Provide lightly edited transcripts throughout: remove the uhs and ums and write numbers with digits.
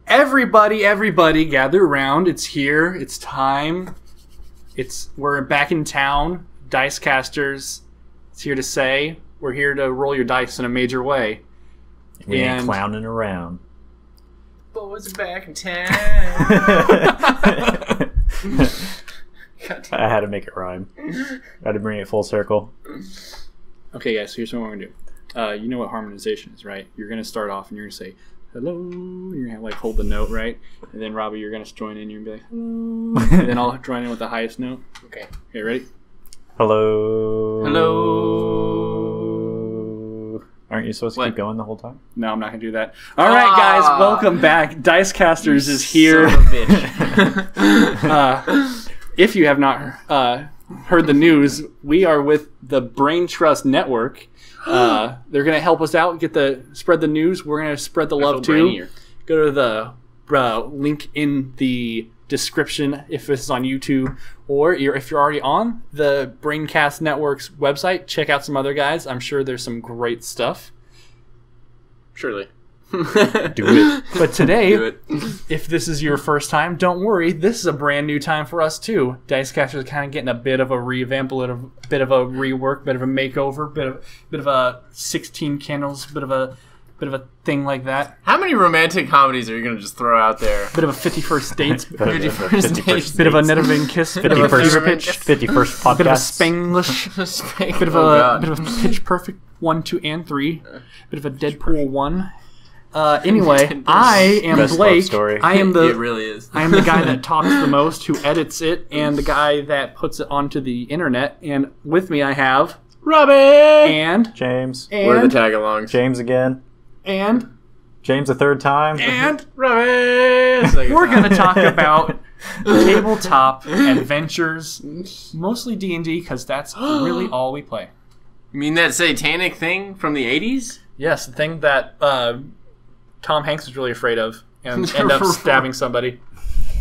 Everybody, gather around. It's here. It's time. We're back in town. DiceCasters. It's here to say we're here to roll your dice in a major way. We ain't clowning around. Boys back in town. I had to make it rhyme. I had to bring it full circle. Okay, guys. So here's what we're gonna do. You know what harmonization is, right? You're gonna start off and you're gonna say hello. You're gonna like hold the note, right? And then Robby, you're gonna join in. You're gonna be like hello, and then I'll join in with the highest note. Okay. Okay, ready? Hello. Hello. Aren't you supposed to keep going the whole time? No, I'm not gonna do that. All right, guys, welcome back. DiceCasters is here. Son of a bitch. If you have not heard the news, we are with the BrainTrust Network. They're going to help us out, spread the news. We're going to spread the love too. Brainier. Go to the link in the description if this is on YouTube, or if you're already on the BrainTrust Network's website, check out some other guys. I'm sure there's some great stuff. Surely. Do it. But today, Do it. if this is your first time, don't worry. This is a brand new time for us too. DiceCasters is kind of getting a bit of a revamp, a bit of a rework, bit of a makeover, bit of a 16 candles, bit of a thing like that. How many romantic comedies are you going to just throw out there? Bit of a 51st dates, 51st dates. bit of a Never Kiss, bit of a fever pitch, 51st podcast. bit of a Spanglish, bit of a Pitch Perfect 1, 2, and 3, bit of a Deadpool 1. Anyway, I am Best Blake. love story. I am It really is. I am the guy that talks the most, who edits it, and the guy that puts it onto the internet. And with me, I have Robby! and James. We're the tag-alongs. James again. and James a third time. Robby! we're gonna talk about tabletop adventures, mostly D&D, because that's really all we play. You mean that satanic thing from the 80s? Yes, the thing that Tom Hanks was really afraid of, and ended up stabbing somebody.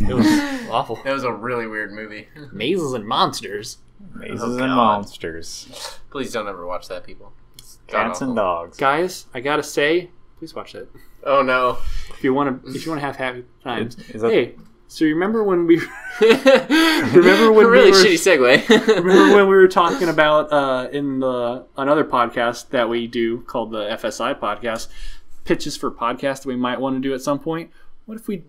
It was awful. That was a really weird movie. Mazes and monsters. Mazes Oh, and God. monsters. Please don't ever watch that, people. It's Cats and god-awful. dogs. Guys, I gotta say, please watch it. Oh no. If you want to have happy times. Is that- Hey, so you remember when we Remember when really we were- shitty segue. remember when we were talking about in another podcast that we do called the FSI podcast, pitches for podcasts that we might want to do at some point? What if we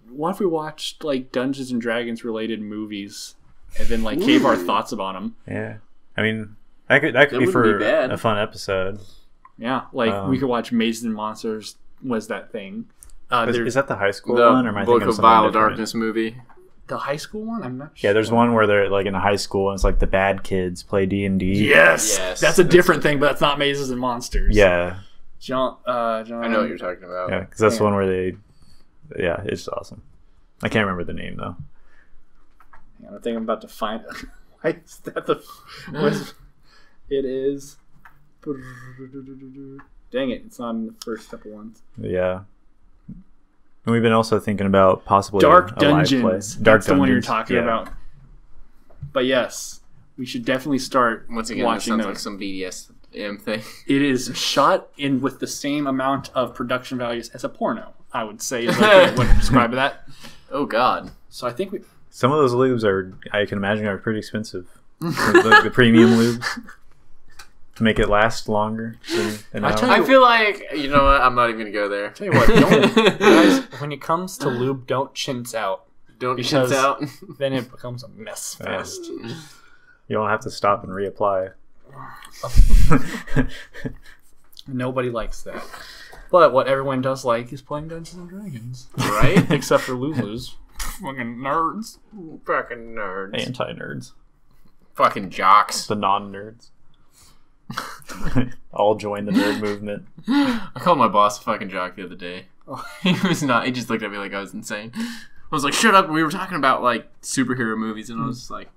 watched like Dungeons and Dragons related movies and then like gave our thoughts about them? Yeah. I mean, that could be wouldn't for be bad. a fun episode. Yeah, like we could watch Mazes and Monsters was that thing. Is that the high school The one, or am I Book thinking of something Vile different? Darkness movie. the high school one? I'm not sure. Yeah, there's one where they're like in a high school and it's like the bad kids play D&D. Yes, Yes, that's a different thing, but that's not Mazes and Monsters. Yeah. John. I know what you're talking about. Yeah, because that's the Yeah. one where they... Yeah, it's awesome. I can't remember the name, though. I think I'm about to find. Why is that the? It is. Dang it! It's not in the first couple ones. Yeah. And we've been also thinking about possibly Dark a live play. Dungeons. Dark That's the one you're Dungeons, talking yeah. about. But yes, we should definitely start Once again, that watching sounds those. like some BDSM thing. It is shot in with the same amount of production values as a porno. I would say is like what describe that. Oh god. So I think we. Some of those lubes I can imagine, are pretty expensive. the premium lubes. To make it last longer than an I hour. tell I feel like, you know what, I'm not even going to go there. Tell you what, don't, guys. When it comes to lube, don't chintz out. Don't Because- chintz out. Then it becomes a mess fest. You don't have to stop and reapply. Nobody likes that. But what everyone does like is playing Dungeons and Dragons. Right? Except for Lulus. Fucking nerds. Fucking nerds. Anti-nerds. Fucking jocks. The non-nerds. All join the nerd movement. I called my boss a fucking jock the other day. He was not. He just looked at me like I was insane. I was like, shut up. We were talking about, like, superhero movies, and I was just like,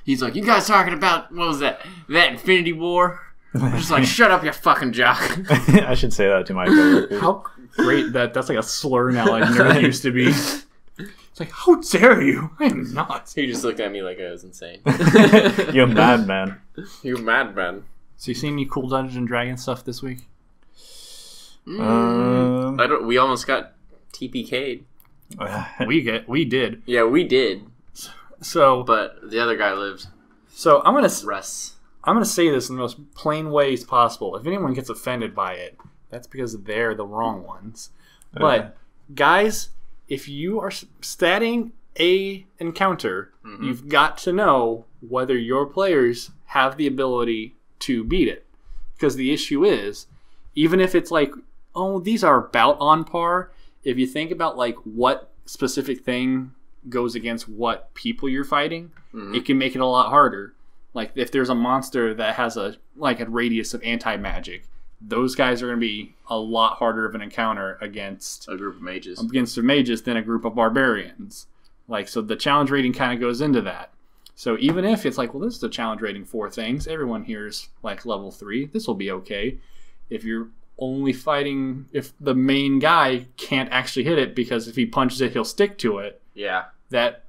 he's like, you guys talking about, what was that? That Infinity War? I'm just like, shut up, you fucking jock. I should say that to my coworkers. How great that's like a slur now, like nerd used to be. It's like, how dare you? I am not. He just looked at me like I was insane. You're a madman. You madman. So you seen any cool Dungeons and Dragons stuff this week? We almost got TPK'd. We did. Yeah, we did. So, But the other guy lived. so I'm gonna say this in the most plain ways possible. If anyone gets offended by it, that's because they're the wrong ones. But guys, if you are statting a encounter, you've got to know whether your players have the ability to beat it. Because the issue is, even if it's like, oh, these are about on par, if you think about like what specific thing goes against what people you're fighting, it can make it a lot harder. Like if there's a monster that has a radius of anti-magic, those guys are going to be a lot harder of an encounter against a group of mages. Than a group of barbarians. Like, so the challenge rating kind of goes into that. So even if it's like, well, this is a challenge rating 4 things, everyone here is like level 3, this will be okay. If you're only fighting, if the main guy can't actually hit it because if he punches it, he'll stick to it. Yeah. That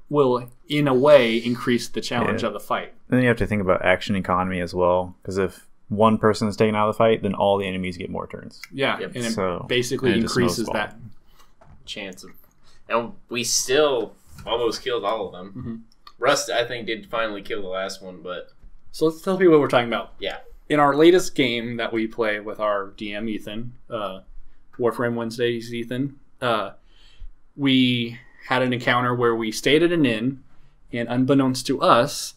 will, in a way, increase the challenge of the fight. Then you have to think about action economy as well, because if one person is taken out of the fight, then all the enemies get more turns. Yeah, and it basically increases that chance of... And we still almost killed all of them. Rust, I think, did finally kill the last one, but... So let's tell people what we're talking about. Yeah. In our latest game that we play with our DM, Ethan, Warframe Wednesdays, Ethan, we had an encounter where we stayed at an inn, and unbeknownst to us,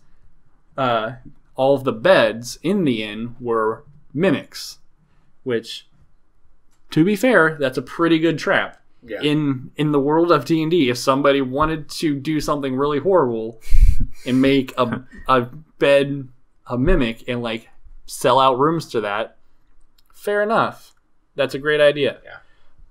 all of the beds in the inn were mimics, which, to be fair, that's a pretty good trap. Yeah. In the world of D&D, if somebody wanted to do something really horrible and make a bed a mimic and like sell out rooms to that, fair enough. That's a great idea. Yeah.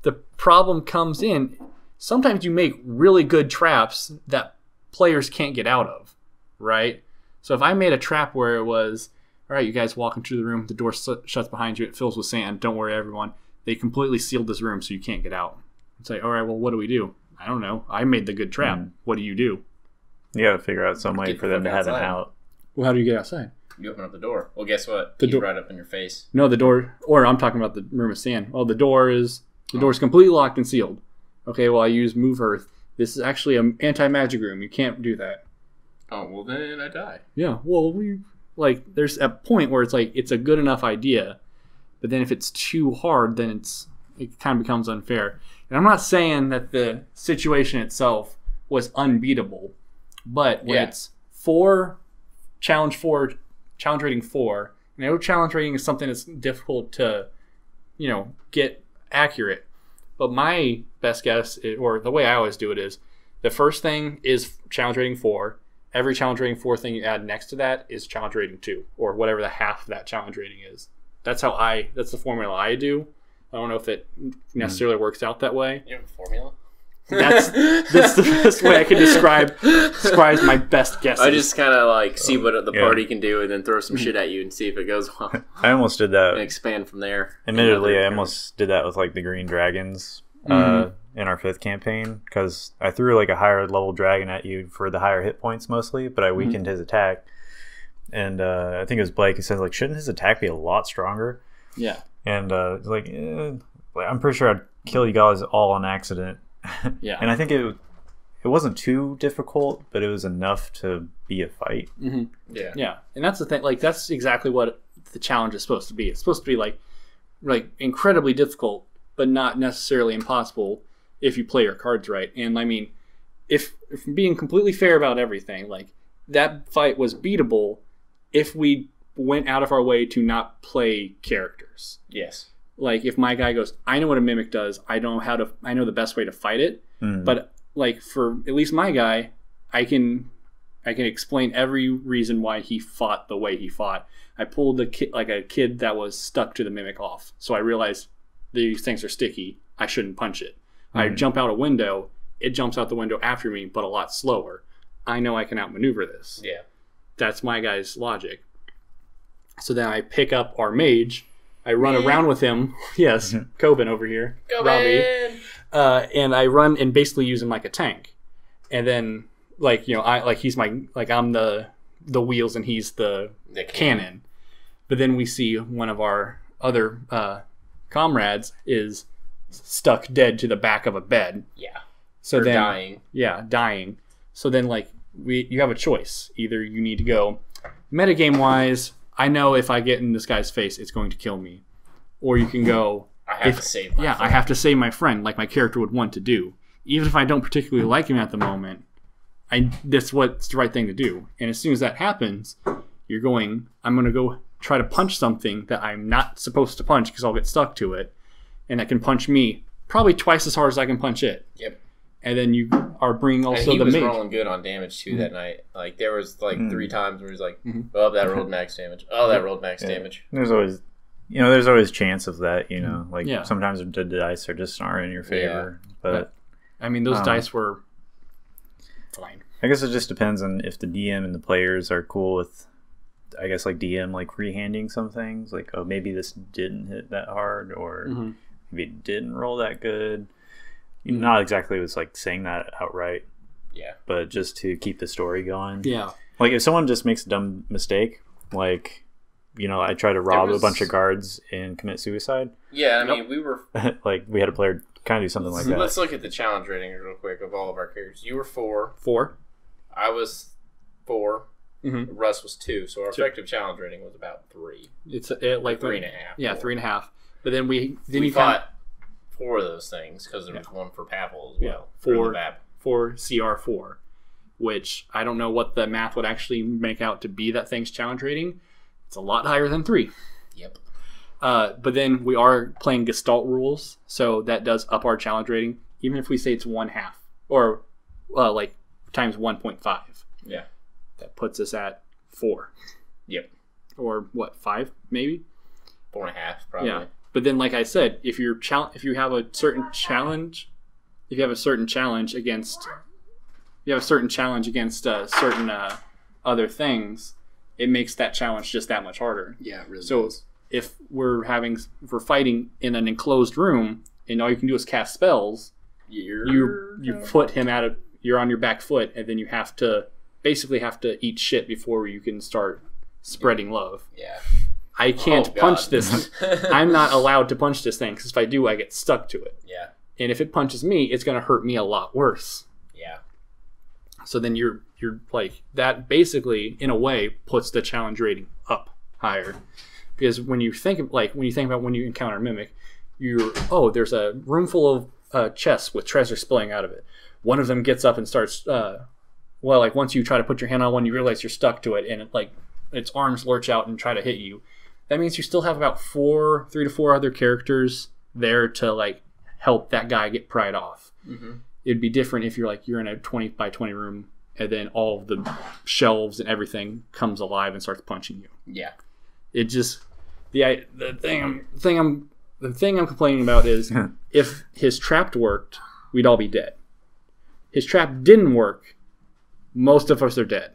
The problem comes in, sometimes you make really good traps that players can't get out of, right? So if I made a trap where it was, all right, you guys walk into the room, the door shuts behind you, it fills with sand, don't worry everyone, they completely sealed this room so you can't get out. It's like, all right, well, what do we do? I don't know. I made the good trap. What do? You got to figure out some way for them to have an out. Well, how do you get outside? You open up the door. Well, guess what? He's right up in your face. No, the door, or I'm talking about the room of sand. Oh, the door's completely locked and sealed. Okay, well, I use Move Earth. This is actually an anti-magic room. You can't do that. Oh, well, then I die. Yeah, well, there's a point where it's like, it's a good enough idea, but then if it's too hard, then it kind of becomes unfair. And I'm not saying that the situation itself was unbeatable, but when it's challenge rating 4, and I know challenge rating is something that's difficult to, get accurate. But my best guess, or the way I always do it is, the first thing is challenge rating 4. Every challenge rating 4 thing you add next to that is challenge rating 2, or whatever the half of that challenge rating is. That's the formula I do. I don't know if it necessarily works out that way. You have a formula? That's the best way I can describe my best guesses. I just kind of see what the party can do and then throw some shit at you and see if it goes well. I almost did that. And expand from there. Admittedly, I almost did that with the Green Dragons in our 5th campaign, because I threw a higher level dragon at you for the higher hit points mostly, but I weakened his attack. And I think it was Blake who said, shouldn't his attack be a lot stronger? Yeah. And it's I'm pretty sure I'd kill you guys all on accident. Yeah. And I think it wasn't too difficult, but it was enough to be a fight. Yeah. Yeah. And that's the thing. That's exactly what the challenge is supposed to be. It's supposed to be incredibly difficult, but not necessarily impossible if you play your cards right. And I mean, if being completely fair about everything, that fight was beatable if we went out of our way to not play characters. Yes. If my guy goes, I know what a mimic does. I know the best way to fight it. But for at least my guy, I can explain every reason why he fought the way he fought. I pulled a kid that was stuck to the mimic off. So I realized these things are sticky. I shouldn't punch it. I jump out a window. It jumps out the window after me, but a lot slower. I know I can outmaneuver this. Yeah. That's my guy's logic. So then I pick up our mage. I run around with him. Yes, Coben over here. Robby. And I run and basically use him like a tank. And then, he's I'm the wheels and he's the cannon. But then we see one of our other comrades is stuck dead to the back of a bed. Yeah. So or then, dying. Yeah, dying. So then, like, you have a choice. Either you need to go, metagame wise, I know if I get in this guy's face, it's going to kill me. Or you can go, I have to save my friend. I have to save my friend, like my character would want to do. Even if I don't particularly like him at the moment, that's what's the right thing to do. And as soon as that happens, you're going, I'm going to go try to punch something that I'm not supposed to punch because I'll get stuck to it. And that can punch me probably twice as hard as I can punch it. Yep. And then you are bringing also the mage. He was rolling good on damage too that night. Like there was like 3 times where he was like, "Oh, that rolled max damage. Oh, that rolled max damage." There's always chance of that. Like sometimes the dice are just aren't in your favor. Yeah. But I mean, those dice were fine. I guess it just depends on if the DM and the players are cool with. I guess like DM like freehanding some things. Like, oh, maybe this didn't hit that hard, or maybe it didn't roll that good. Not exactly was like saying that outright. Yeah. But just to keep the story going. Yeah. Like if someone just makes a dumb mistake, like, I try to rob a bunch of guards and commit suicide. Yeah, I mean, we were... like, we had a player kind of do something like that. Let's look at the challenge rating real quick of all of our characters. You were 4. 4. I was 4. Russ was 2. So our effective challenge rating was about 3. It's like 3.5. Yeah, 3.5. But then we fought 4 of those things because there was one for Pavel as well. Yeah, 4 CR4, which I don't know what the math would actually make out to be that thing's challenge rating. It's a lot higher than 3. Yep. But then we are playing Gestalt rules, so that does up our challenge rating, even if we say it's 1/2 or like times 1.5. Yeah. That puts us at 4. Yep. Or what, 5 maybe? 4.5 probably. Yeah. But then, like I said, if you have a certain challenge against certain other things, it makes that challenge just that much harder. Yeah, it really so does. If we're fighting in an enclosed room and all you can do is cast spells, you put him you're on your back foot, and then you have to eat shit before you can start spreading love. Yeah. I can't punch this. I'm not allowed to punch this thing because if I do, I get stuck to it. Yeah. And if it punches me, it's going to hurt me a lot worse. Yeah. So then you're like, that basically, in a way, puts the challenge rating up higher. Because when you think about when you encounter a mimic, there's a room full of chests with treasure spilling out of it. One of them gets up and starts, once you try to put your hand on one, you realize you're stuck to it, and its arms lurch out and try to hit you. That means you still have about 3 to 4 other characters there to help that guy get pried off. Mm-hmm. It'd be different if you're in a 20 by 20 room and then all of the shelves and everything comes alive and starts punching you. Yeah. It just the thing I'm complaining about is if his trap worked, we'd all be dead. His trap didn't work, most of us are dead.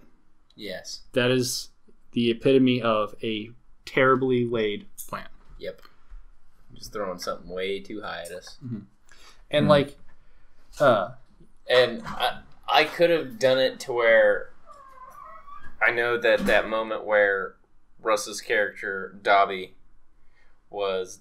Yes. That is the epitome of a terribly laid plan. Yep. Just throwing something way too high at us. Mm-hmm. And and I could have done it to where I know that moment where Russ's character Dobby was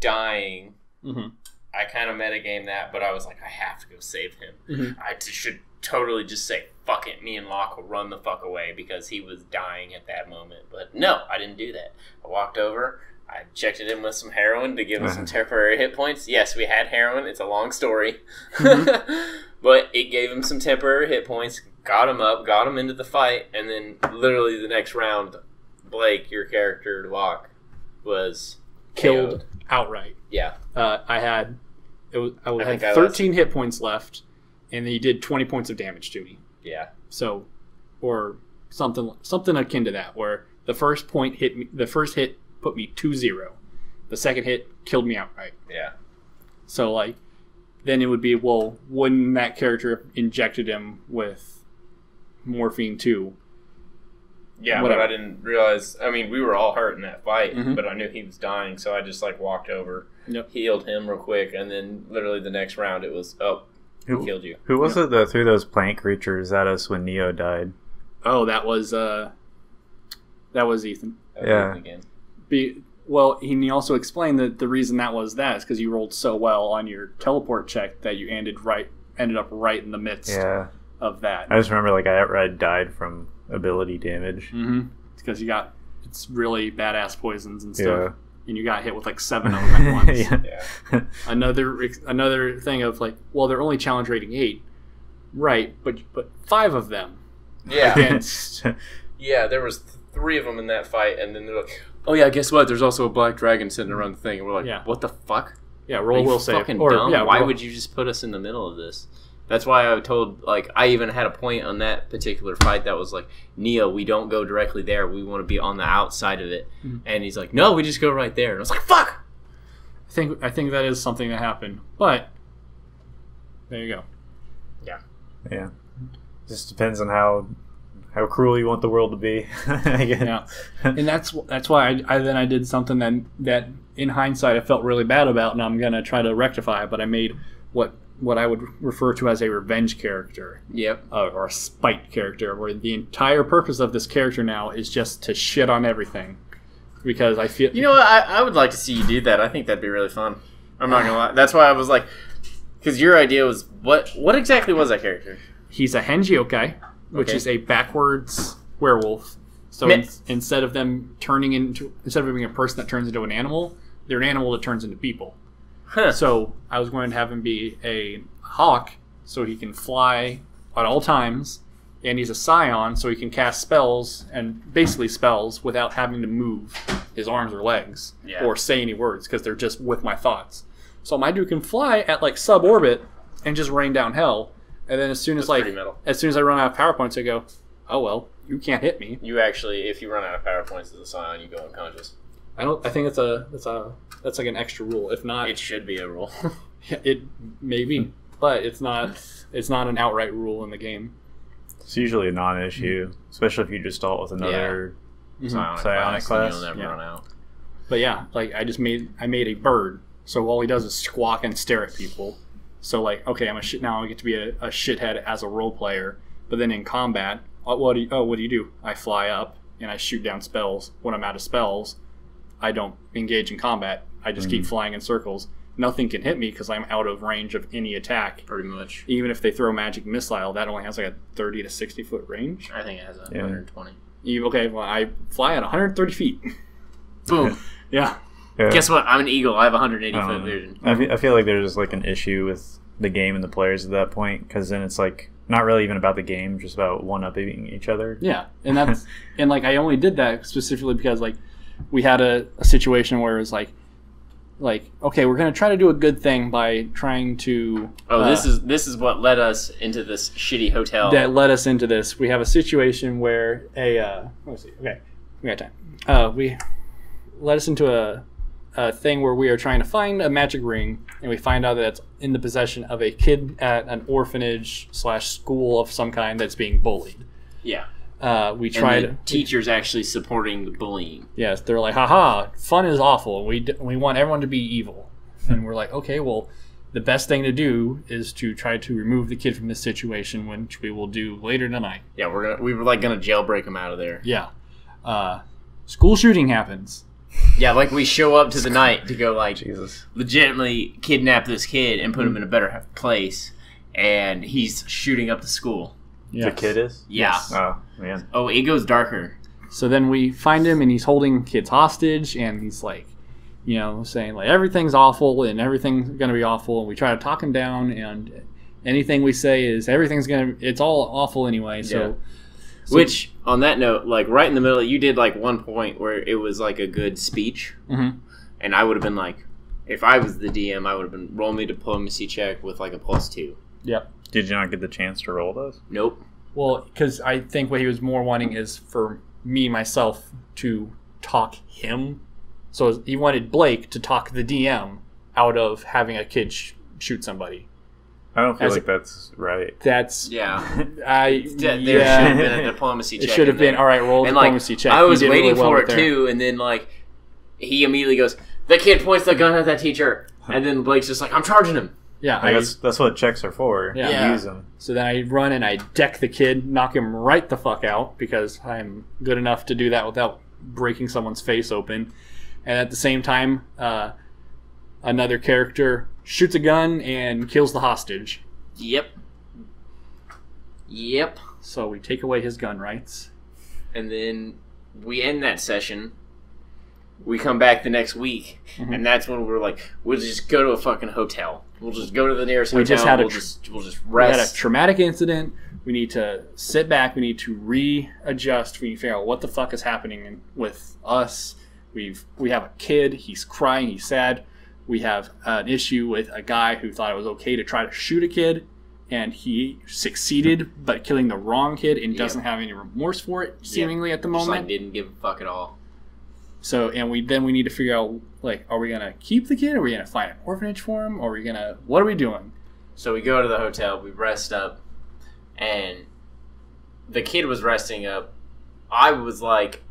dying. Mm-hmm. I kind of metagamed that, but I was like, I have to go save him. Mm-hmm. I should totally just say, fuck it, me and Locke will run the fuck away because he was dying at that moment. But no, I didn't do that. I walked over, I injected him with some heroin to give him some temporary hit points. Yes, we had heroin. It's a long story. Mm-hmm. But it gave him some temporary hit points, got him up, got him into the fight, and then literally the next round, Blake, your character, Locke, was killed outright. Yeah. I had 13 hit points left, and he did 20 points of damage to me. Yeah. So, or something akin to that, where the first hit put me 2-0. The second hit killed me outright. Yeah. So then it would be, wouldn't that character have injected him with morphine too? Yeah, whatever. But I didn't realize. I mean, we were all hurt in that fight, but I knew he was dying, so I just walked over, healed him real quick, and then literally the next round it was, who killed you? Who was it that threw those plant creatures at us when Neo died? Oh, that was Ethan. Ethan again. He also explained that the reason that is because you rolled so well on your teleport check that you ended right ended up right in the midst of that. I just remember like I outright died from ability damage. Because it's really badass poisons and stuff. And you got hit with like 7 of them at once. Another thing of like, well, they're only challenge rating 8. Right, but 5 of them. Yeah. Against... there was 3 of them in that fight, and then they're like, oh yeah, guess what? There's also a black dragon sitting around the thing. And we're like, what the fuck? Yeah, roll will save. Fucking dumb. Why would you just put us in the middle of this? That's why I told, like, I even had a point on that particular fight that was like, Neo, we don't go directly there. We want to be on the outside of it. And he's like, no, we just go right there. And I was like, fuck! I think that is something that happened. But, there you go. Yeah. Just depends on how cruel you want the world to be. Yeah. And that's why I did something that in hindsight I felt really bad about, and I'm going to try to rectify it, but I made what I would refer to as a revenge character. Yep. Or a spite character, where the entire purpose of this character now is just to shit on everything. Because I feel... You know what? I would like to see you do that. I think that'd be really fun. I'm not going to lie. That's why I was like... Because your idea was... What exactly was that character? He's a Henjiokai, which is a backwards werewolf. So instead of being a person that turns into an animal, they're an animal that turns into people. Huh. So I was going to have him be a hawk, so he can fly at all times, and he's a scion, so he can cast spells, and basically spells, without having to move his arms or legs, or say any words, because they're just with my thoughts. So my dude can fly at like suborbit and just rain down hell, and then as soon as I run out of power points, I go, oh well, you can't hit me. You actually, if you run out of power points as a scion, you go unconscious. I think that's like an extra rule. If not, it should be a rule. It may be, but it's not an outright rule in the game. It's usually a non-issue, especially if you just start with another psionic class. You'll never run out. But yeah, like I made a bird, so all he does is squawk and stare at people. So like, okay, now I get to be a shithead as a role player. But then in combat, what do you do? I fly up and I shoot down spells. When I'm out of spells, I don't engage in combat. I just keep flying in circles. Nothing can hit me because I'm out of range of any attack. Pretty much. Even if they throw magic missile, that only has like a 30 to 60 foot range. I think it has 120. Okay, well, I fly at 130 feet. Boom. Yeah. Guess what? I'm an eagle. I have 180 foot vision. I feel like there's like an issue with the game and the players at that point, because then it's like not really even about the game, just about one-upping each other. Yeah, and that's and like I only did that specifically because like we had a situation where it was like okay, we're gonna try to do a good thing by trying to. This is what led us into this shitty hotel. That led us into this. We have a situation where let me see. Okay, we got time. We led us into a thing where we are trying to find a magic ring, and we find out that it's in the possession of a kid at an orphanage / school of some kind that's being bullied. Yeah. We tried. Teachers actually supporting the bullying. Yes, they're like, haha, fun is awful. We want everyone to be evil. And we're like, okay, well, the best thing to do is to try to remove the kid from this situation, which we will do later tonight. Yeah, we were like gonna jailbreak him out of there. Yeah. School shooting happens. Yeah, like we show up to the night to go like legitimately kidnap this kid and put him in a better place, and he's shooting up the school. Yes. The kid is? Yeah. Yes. Oh, man. Oh, it goes darker. So then we find him, and he's holding kids hostage, and he's like, saying like everything's awful and everything's gonna be awful, and we try to talk him down, and anything we say is it's all awful anyway. So which, on that note, like right in the middle, you did like one point where it was like a good speech, and I would have been like, if I was the DM, I would have been roll me diplomacy check with like a +2. Yep. Did you not get the chance to roll those? Nope. Well, because I think what he was more wanting is for myself to talk him. So he wanted Blake to talk the DM out of having a kid shoot somebody. I don't feel like that's right. That's there should have been a diplomacy check. It should have been all right. Roll a diplomacy check. I was waiting for it too, and then like he immediately goes, "The kid points the gun at that teacher," and then Blake's just like, "I'm charging him." Yeah, that's what checks are for. Yeah. Use them. So then I run and I deck the kid, knock him right the fuck out because I'm good enough to do that without breaking someone's face open. And at the same time, another character shoots a gun and kills the hostage. Yep. Yep. So we take away his gun rights. And then we end that session. We come back the next week, and that's when we're like, we'll just go to a fucking hotel. We'll just go to the nearest hotel. We'll just rest. We had a traumatic incident. We need to sit back. We need to readjust. We need to figure out what the fuck is happening with us. We have a kid. He's crying. He's sad. We have an issue with a guy who thought it was okay to try to shoot a kid, and he succeeded, but killing the wrong kid and doesn't have any remorse for it, seemingly at the moment. Just like didn't give a fuck at all. So, and we need to figure out, like, are we going to keep the kid? Are we going to find an orphanage for him? Or are we going to, what are we doing? So we go to the hotel, we rest up, and the kid was resting up. I was like,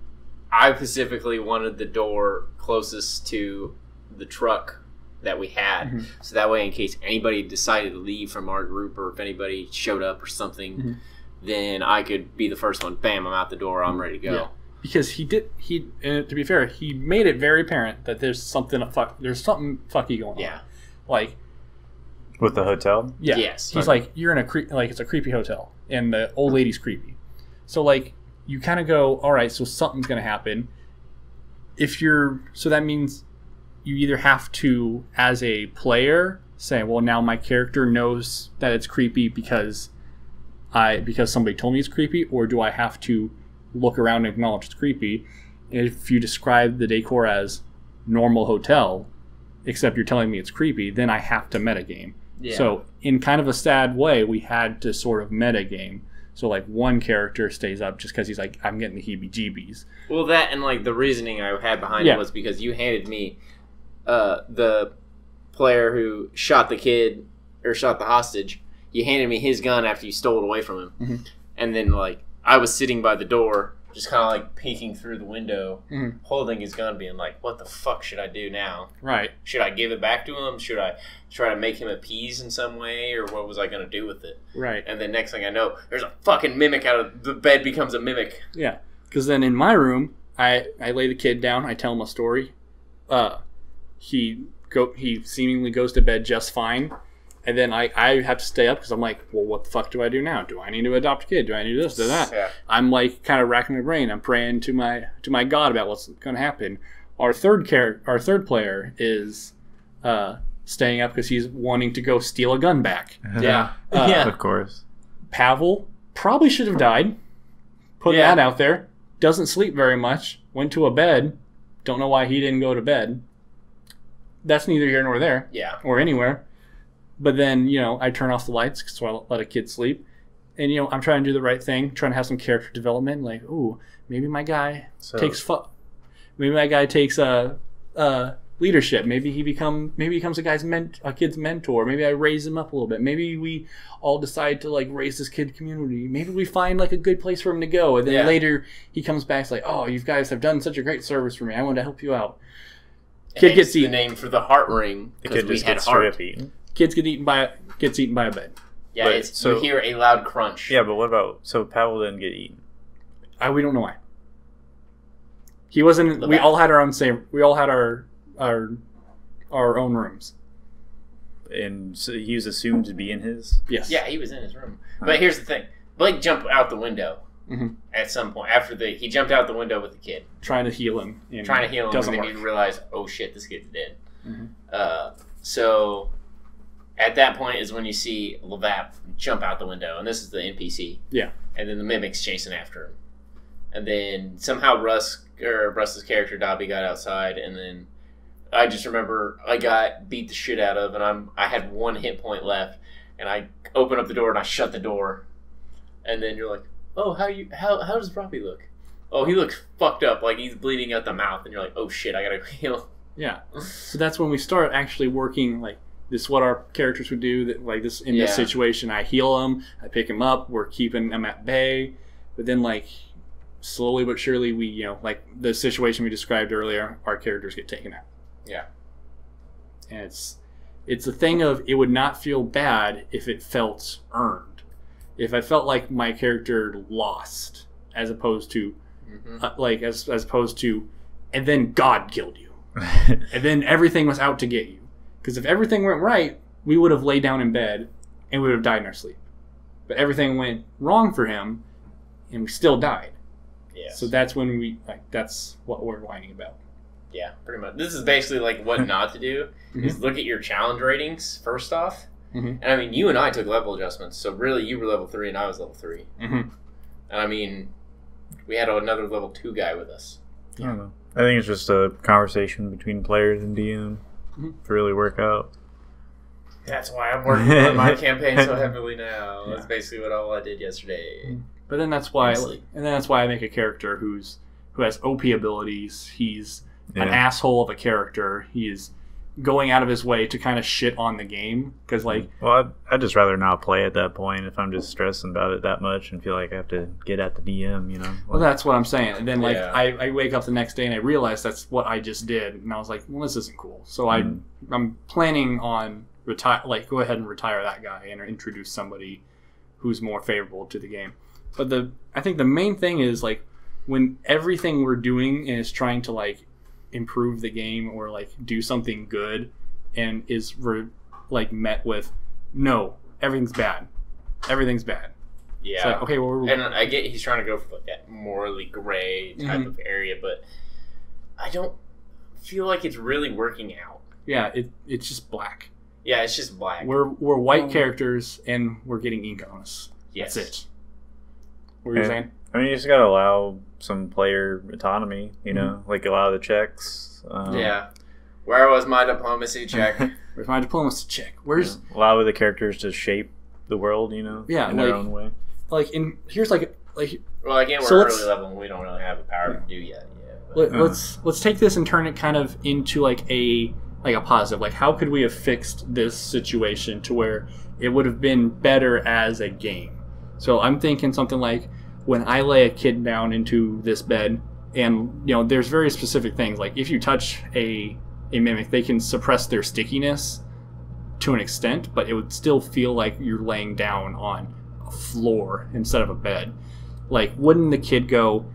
I specifically wanted the door closest to the truck that we had. So that way, in case anybody decided to leave from our group or if anybody showed up or something, then I could be the first one. Bam, I'm out the door. I'm ready to go. Yeah. Because to be fair, he made it very apparent that there's something fucky going on. Yeah. Like, with the hotel? Yeah. Yes. He's like, you're in it's a creepy hotel, and the old lady's creepy. So, like, you kind of go, all right, so something's going to happen. So that means you either have to, as a player, say, well, now my character knows that it's creepy because somebody told me it's creepy, or do I have to look around and acknowledge it's creepy? And if you describe the decor as normal hotel, except you're telling me it's creepy, then I have to metagame. Yeah. So in kind of a sad way, we had to sort of metagame. So like one character stays up just because he's like, I'm getting the heebie-jeebies. Well, that and like the reasoning I had behind it was because you handed me the player who shot the kid or shot the hostage. You handed me his gun after you stole it away from him, and then like I was sitting by the door, just kind of like peeking through the window, holding his gun, being like, "What the fuck should I do now? Right? Should I give it back to him? Should I try to make him appease in some way, or what was I going to do with it?" Right. And then next thing I know, there's a fucking mimic out of the bed becomes a mimic. Yeah, because then in my room, I lay the kid down. I tell him a story. He seemingly goes to bed just fine. And then I have to stay up because I'm like, well, what the fuck do I do now? Do I need to adopt a kid? Do I need this, do that? Yeah. I'm like kind of racking my brain. I'm praying to my God about what's going to happen. Our third player is staying up because he's wanting to go steal a gun back. Yeah, of course. Pavel probably should have died. Putting that out there. Doesn't sleep very much. Went to a bed. Don't know why he didn't go to bed. That's neither here nor there. Yeah. Or anywhere. But then, I turn off the lights so I let a kid sleep. And, I'm trying to do the right thing, trying to have some character development. Like, ooh, maybe my guy takes leadership. Maybe he becomes a kid's mentor. Maybe I raise him up a little bit. Maybe we all decide to, like, raise this kid community. Maybe we find, like, a good place for him to go. And then later he comes back, it's like, oh, you guys have done such a great service for me. I want to help you out. Kid gets eaten. The name for the heart ring. The kid just gets straight up eaten. Kids gets eaten by a bed. Yeah, you hear a loud crunch. Yeah, but what about... So Pavel didn't get eaten? We don't know why. He wasn't... We all had our own We all had our own rooms. And so he was assumed to be in his? Yes. Yeah, he was in his room. But here's the thing. Blake jumped out the window at some point. He jumped out the window with the kid. Trying to heal him. And then you realize, oh shit, this kid's dead. So... At that point is when you see Levap jump out the window, and this is the NPC. Yeah. And then the mimic's chasing after him. And then somehow Russ's character, Dobby, got outside, and then I just remember I got beat the shit out of, and I had 1 hit point left, and I open up the door and I shut the door. And then you're like, oh, how does Robby look? Oh, he looks fucked up, like he's bleeding out the mouth, and you're like, oh shit, I gotta heal. Yeah. So that's when we start actually working, like, this is what our characters would do. That like this in this situation, I heal him, I pick him up, we're keeping him at bay. But then, like, slowly but surely, we like the situation we described earlier, our characters get taken out. Yeah, and it's a thing of it would not feel bad if it felt earned. If I felt like my character lost, as opposed to as opposed to, and then God killed you, and then everything was out to get you. Because if everything went right, we would have laid down in bed and we would have died in our sleep. But everything went wrong for him, and we still died. Yeah. So that's when that's what we're whining about. Yeah, pretty much. This is basically like what not to do, is look at your challenge ratings first off. And I mean, you and I took level adjustments, so really you were level 3 and I was level 3. And I mean, we had another level 2 guy with us. I don't know. I think it's just a conversation between players and DM to really work out. That's why I'm working on my campaign so heavily now. That's basically all I did yesterday. But then that's why, I make a character who has OP abilities. He's an asshole of a character. He is going out of his way to kind of shit on the game because, like, well, I'd just rather not play at that point if I'm just stressing about it that much and feel like I have to get at the DM. You know. Well, that's what I'm saying. And then, like, I wake up the next day and I realize that's what I just did, and I was like, well, this isn't cool. So I'm planning on go ahead and retire that guy and introduce somebody who's more favorable to the game. But I think the main thing is, like, when everything we're doing is trying to, like, improve the game or, like, do something good and is met with, no, everything's bad. Everything's bad. Yeah. It's like, okay, well, and I get he's trying to go for like that morally gray type of area, but I don't feel like it's really working out. Yeah, it's just black. Yeah, it's just black. We're white characters and we're getting ink on us. Yes. That's it. What were you saying? I mean, you just gotta allow some player autonomy, you know, like allow the checks. Yeah. Where was my diplomacy check? Where's my diplomacy check? Allow the characters to shape the world, you know, in their own way. Like, here's like. Well, again, we're early level and we don't really have the power to do yet. Let's take this and turn it kind of into like a positive. Like, how could we have fixed this situation to where it would have been better as a game? So I'm thinking something like, when I lay a kid down into this bed, and, you know, there's very specific things. Like, if you touch a mimic, they can suppress their stickiness to an extent, but it would still feel like you're laying down on a floor instead of a bed. Like, wouldn't the kid go,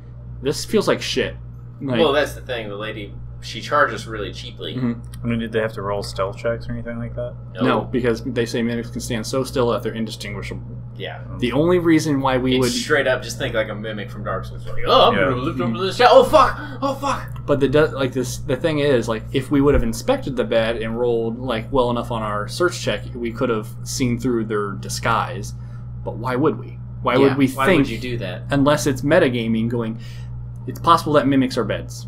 this feels like shit? Like, well, that's the thing. The lady, she charges really cheaply. I mean, did they have to roll stealth checks or anything like that? No, because they say mimics can stand so still that they're indistinguishable. Yeah. The only reason why we would straight up just think like a mimic from Dark Souls. Like, oh, I'm gonna lift over this. Oh fuck! Oh fuck! But the thing is, like, if we would have inspected the bed and rolled like well enough on our search check, we could have seen through their disguise. But why would we? Why would we think? Why would you do that? Unless it's metagaming going, it's possible that mimics are beds.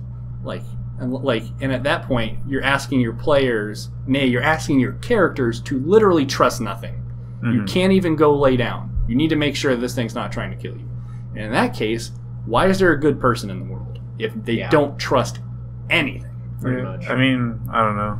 And at that point, you're asking your players, you're asking your characters to literally trust nothing. You can't even go lay down. You need to make sure this thing's not trying to kill you. And in that case, why is there a good person in the world if they don't trust anything? Pretty much. I mean, I don't know.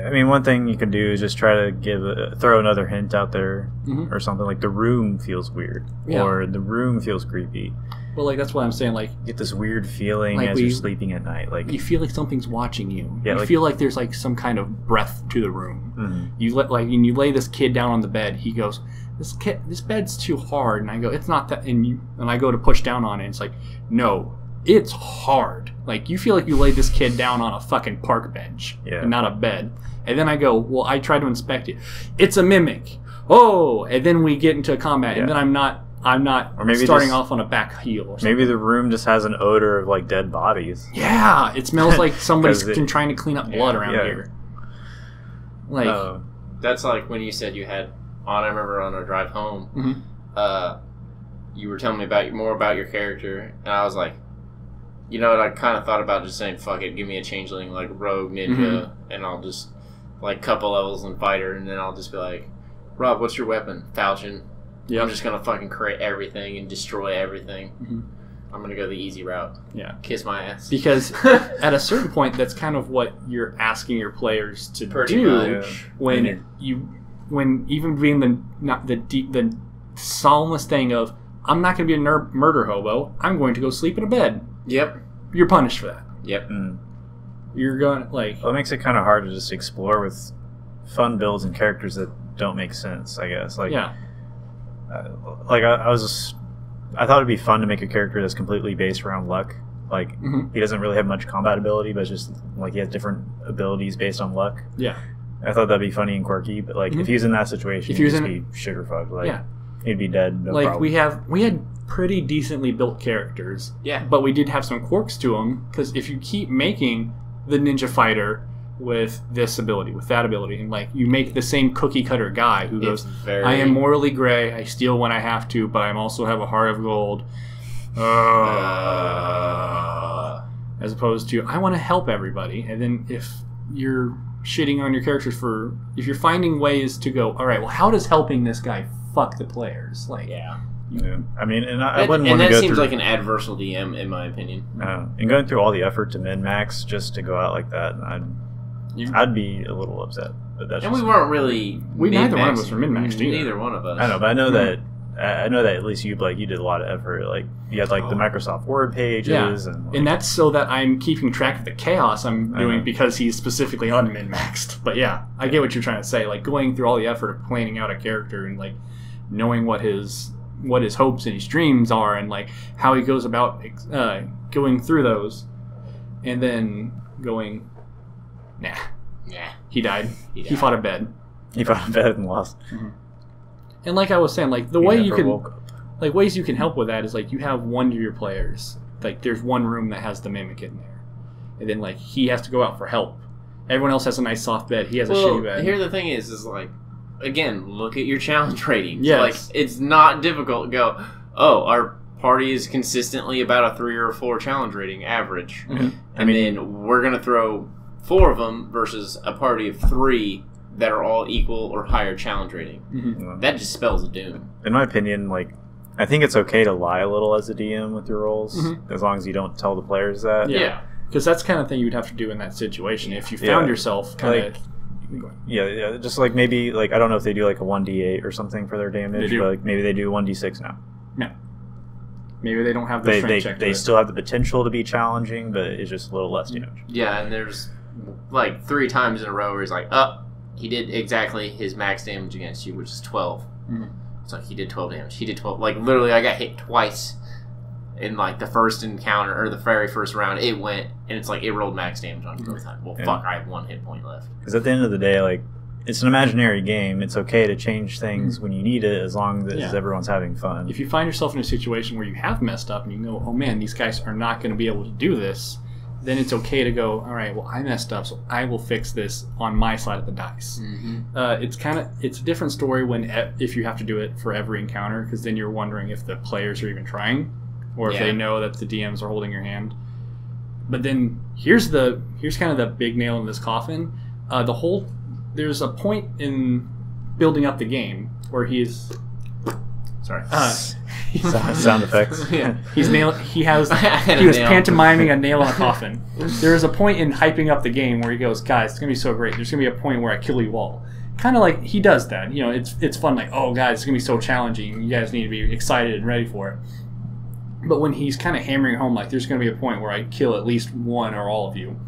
I mean, one thing you can do is just try to throw another hint out there or something. Like, the room feels weird, or the room feels creepy. Well, like, that's what I'm saying. Like, get this weird feeling as you're sleeping at night. Like, you feel like something's watching you. Yeah, you feel like there's like some kind of breath to the room. You you lay this kid down on the bed. He goes, "This bed's too hard," and I go, "It's not that." And I go to push down on it. And it's like, no, it's hard. Like, you feel like you laid this kid down on a fucking park bench, and not a bed. And then I go, well, I try to inspect it. It's a mimic. Oh, and then we get into combat, and then I'm not or maybe starting off on a back heel or something. Maybe the room just has an odor of like dead bodies. Yeah, it smells like somebody's trying to clean up blood around here. Like, that's like when you said you had I remember on our drive home, you were telling me more about your character, and I was like, you know what, I kind of thought about just saying, fuck it, give me a changeling, like rogue ninja, and I'll just, like, couple levels in fighter, and then I'll just be like, Rob, what's your weapon? Falchion. Yep. I'm just gonna fucking create everything and destroy everything. I'm gonna go the easy route. Yeah. Kiss my ass. Because at a certain point, that's kind of what you're asking your players to do when even being the solemnest thing of, I'm not gonna be a murder hobo. I'm going to go sleep in a bed. Yep. You're punished for that. Yep. You're going like. Well, it makes it kind of hard to just explore with fun builds and characters that don't make sense, I guess. Like, yeah. I thought it'd be fun to make a character that's completely based around luck. Like, he doesn't really have much combat ability, but just like he has different abilities based on luck. Yeah. I thought that'd be funny and quirky, but like if he was in that situation, he'd just be sugar fucked. Like he'd be dead. No problem. we had pretty decently built characters. Yeah. But we did have some quirks to them because if you keep making the ninja fighter with this ability, with that ability, and like you make the same cookie cutter guy who goes, I am morally gray, I steal when I have to, but I also have a heart of gold. As opposed to I want to help everybody, and then if you're shitting on your characters if you're finding ways to go, all right, well, how does helping this guy fuck the players? Like, I mean, and I wouldn't want to go through. And that seems like an adversal DM, in my opinion. And going through all the effort to min max just to go out like that, I'd be a little upset. But that's we weren't really. Neither one of us were min maxed either. Neither one of us. I know, but I know that at least you did a lot of effort. Like you had like the Microsoft Word pages, and that's so that I'm keeping track of the chaos I'm doing because he's specifically unmin-maxed. But yeah, I get what you're trying to say. Like going through all the effort of planning out a character and like knowing what his hopes and his dreams are, and like how he goes about going through those, and then going, he died. He fought a bed. He fought a bed and lost. Mm-hmm. And like I was saying, like the way you can, like ways you can help with that is like you have one of your players. Like there's one room that has the mimic in there, and then like he has to go out for help. Everyone else has a nice soft bed. He has a shitty bed. Here the thing is like, again, look at your challenge rating. Yes. Like it's not difficult to go, oh, our party is consistently about a 3 or a 4 challenge rating average, and then we're gonna throw 4 of them versus a party of 3. That are all equal or higher challenge rating. Mm-hmm. That just spells doom. In my opinion, like I think it's okay to lie a little as a DM with your roles, as long as you don't tell the players that. Yeah, because that's the kind of thing you would have to do in that situation if you found yourself kind of. Yeah, just like maybe like I don't know if they do like a 1d8 or something for their damage, but like maybe they do 1d6 now. No. Maybe they don't have the strength check. They still have the potential to be challenging, but it's just a little less damage. Yeah, and there's like 3 times in a row where he's like, he did exactly his max damage against you, which is 12. It's like he did 12 damage. He did 12. Like literally, I got hit twice in like the first encounter or the very first round. It went and it's like it rolled max damage on you both times. Well, fuck, I have 1 hit point left. Because at the end of the day, like it's an imaginary game. It's okay to change things when you need it, as long as everyone's having fun. If you find yourself in a situation where you have messed up and you go, oh man, these guys are not going to be able to do this, then it's okay to go, all right, well, I messed up, so I will fix this on my side of the dice. It's a different story if you have to do it for every encounter, because then you're wondering if the players are even trying, or if they know that the DMs are holding your hand. But then here's kind of the big nail in this coffin. There's a point in building up the game where he's sorry. Sound effects. He was pantomiming a nail in a coffin. There is a point in hyping up the game where he goes, guys, it's gonna be so great. There's gonna be a point where I kill you all. Kind of like he does that. You know, it's fun. Like, oh guys, it's gonna be so challenging. You guys need to be excited and ready for it. But when he's kind of hammering home, like, there's gonna be a point where I kill at least one or all of you.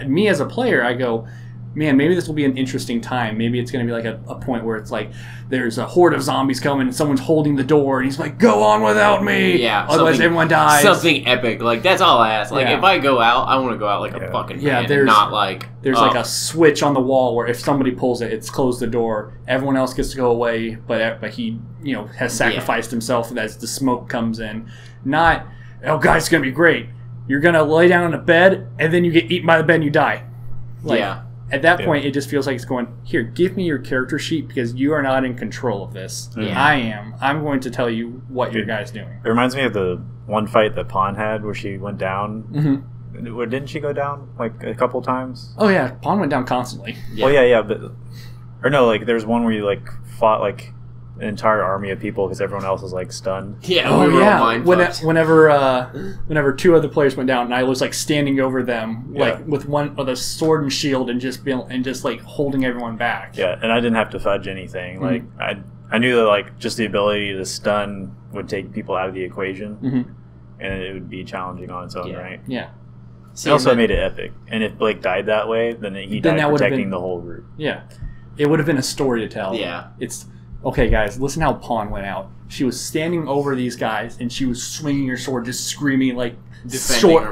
Me as a player, I go, man, maybe this will be an interesting time. Maybe it's going to be like a point where it's like there's a horde of zombies coming and someone's holding the door and he's like, go on without me. Yeah. Otherwise everyone dies. Something epic. Like, that's all I ask. Like, if I go out, I want to go out like a fucking man and not like... There's like a switch on the wall where if somebody pulls it, it's closed the door. Everyone else gets to go away, but he, has sacrificed himself as the smoke comes in. Not, oh, guys, it's going to be great. You're going to lay down on a bed and then you get eaten by the bed and you die. At that point, it just feels like it's going, here, give me your character sheet because you are not in control of this. I am. I'm going to tell you what your guy's doing. It reminds me of the one fight that Pawn had where she went down. Didn't she go down like a couple times? Oh, yeah. Pawn went down constantly. Well, yeah. But, or no, like there's one where you like fought like an entire army of people because everyone else was like stunned. Whenever 2 other players went down, and I was like standing over them, like with one with a sword and shield, and just like holding everyone back. Yeah, and I didn't have to fudge anything. Like I knew that like just the ability to stun would take people out of the equation, and it would be challenging on its own, right? Yeah. It also made it epic. And if Blake died that way, then he died protecting the whole group. Yeah, it would have been a story to tell. Yeah, it's. Okay, guys, listen how Pawn went out. She was standing over these guys, and she was swinging her sword, just screaming, like,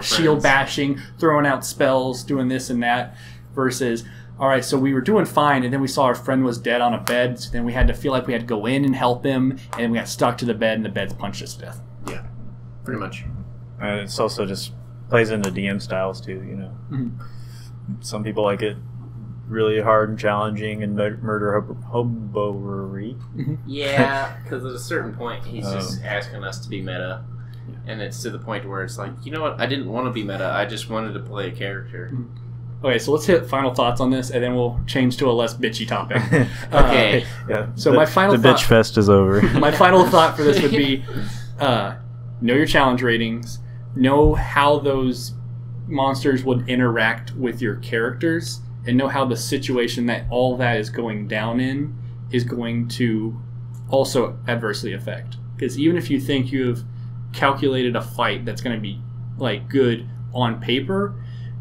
shield bashing, throwing out spells, doing this and that, versus all right, so we were doing fine, and then we saw our friend was dead on a bed, so then we had to feel like we had to go in and help him, and we got stuck to the bed, and the bed's punched us to death. Yeah, pretty much. It's also just plays into DM styles too, you know. Mm-hmm. Some people like it really hard and challenging and murder hoboery. Mm-hmm. Yeah, because at a certain point, he's just asking us to be meta. And it's to the point where it's like, you know what? I didn't want to be meta. I just wanted to play a character. Okay, so let's hit final thoughts on this, and then we'll change to a less bitchy topic. Okay. Yeah. So my final the thought, bitch fest is over. my final thought for this would be, know your challenge ratings, know how those monsters would interact with your characters, and know how the situation that all that is going down in is going to also adversely affect. Because even if you think you've calculated a fight that's going to be like good on paper,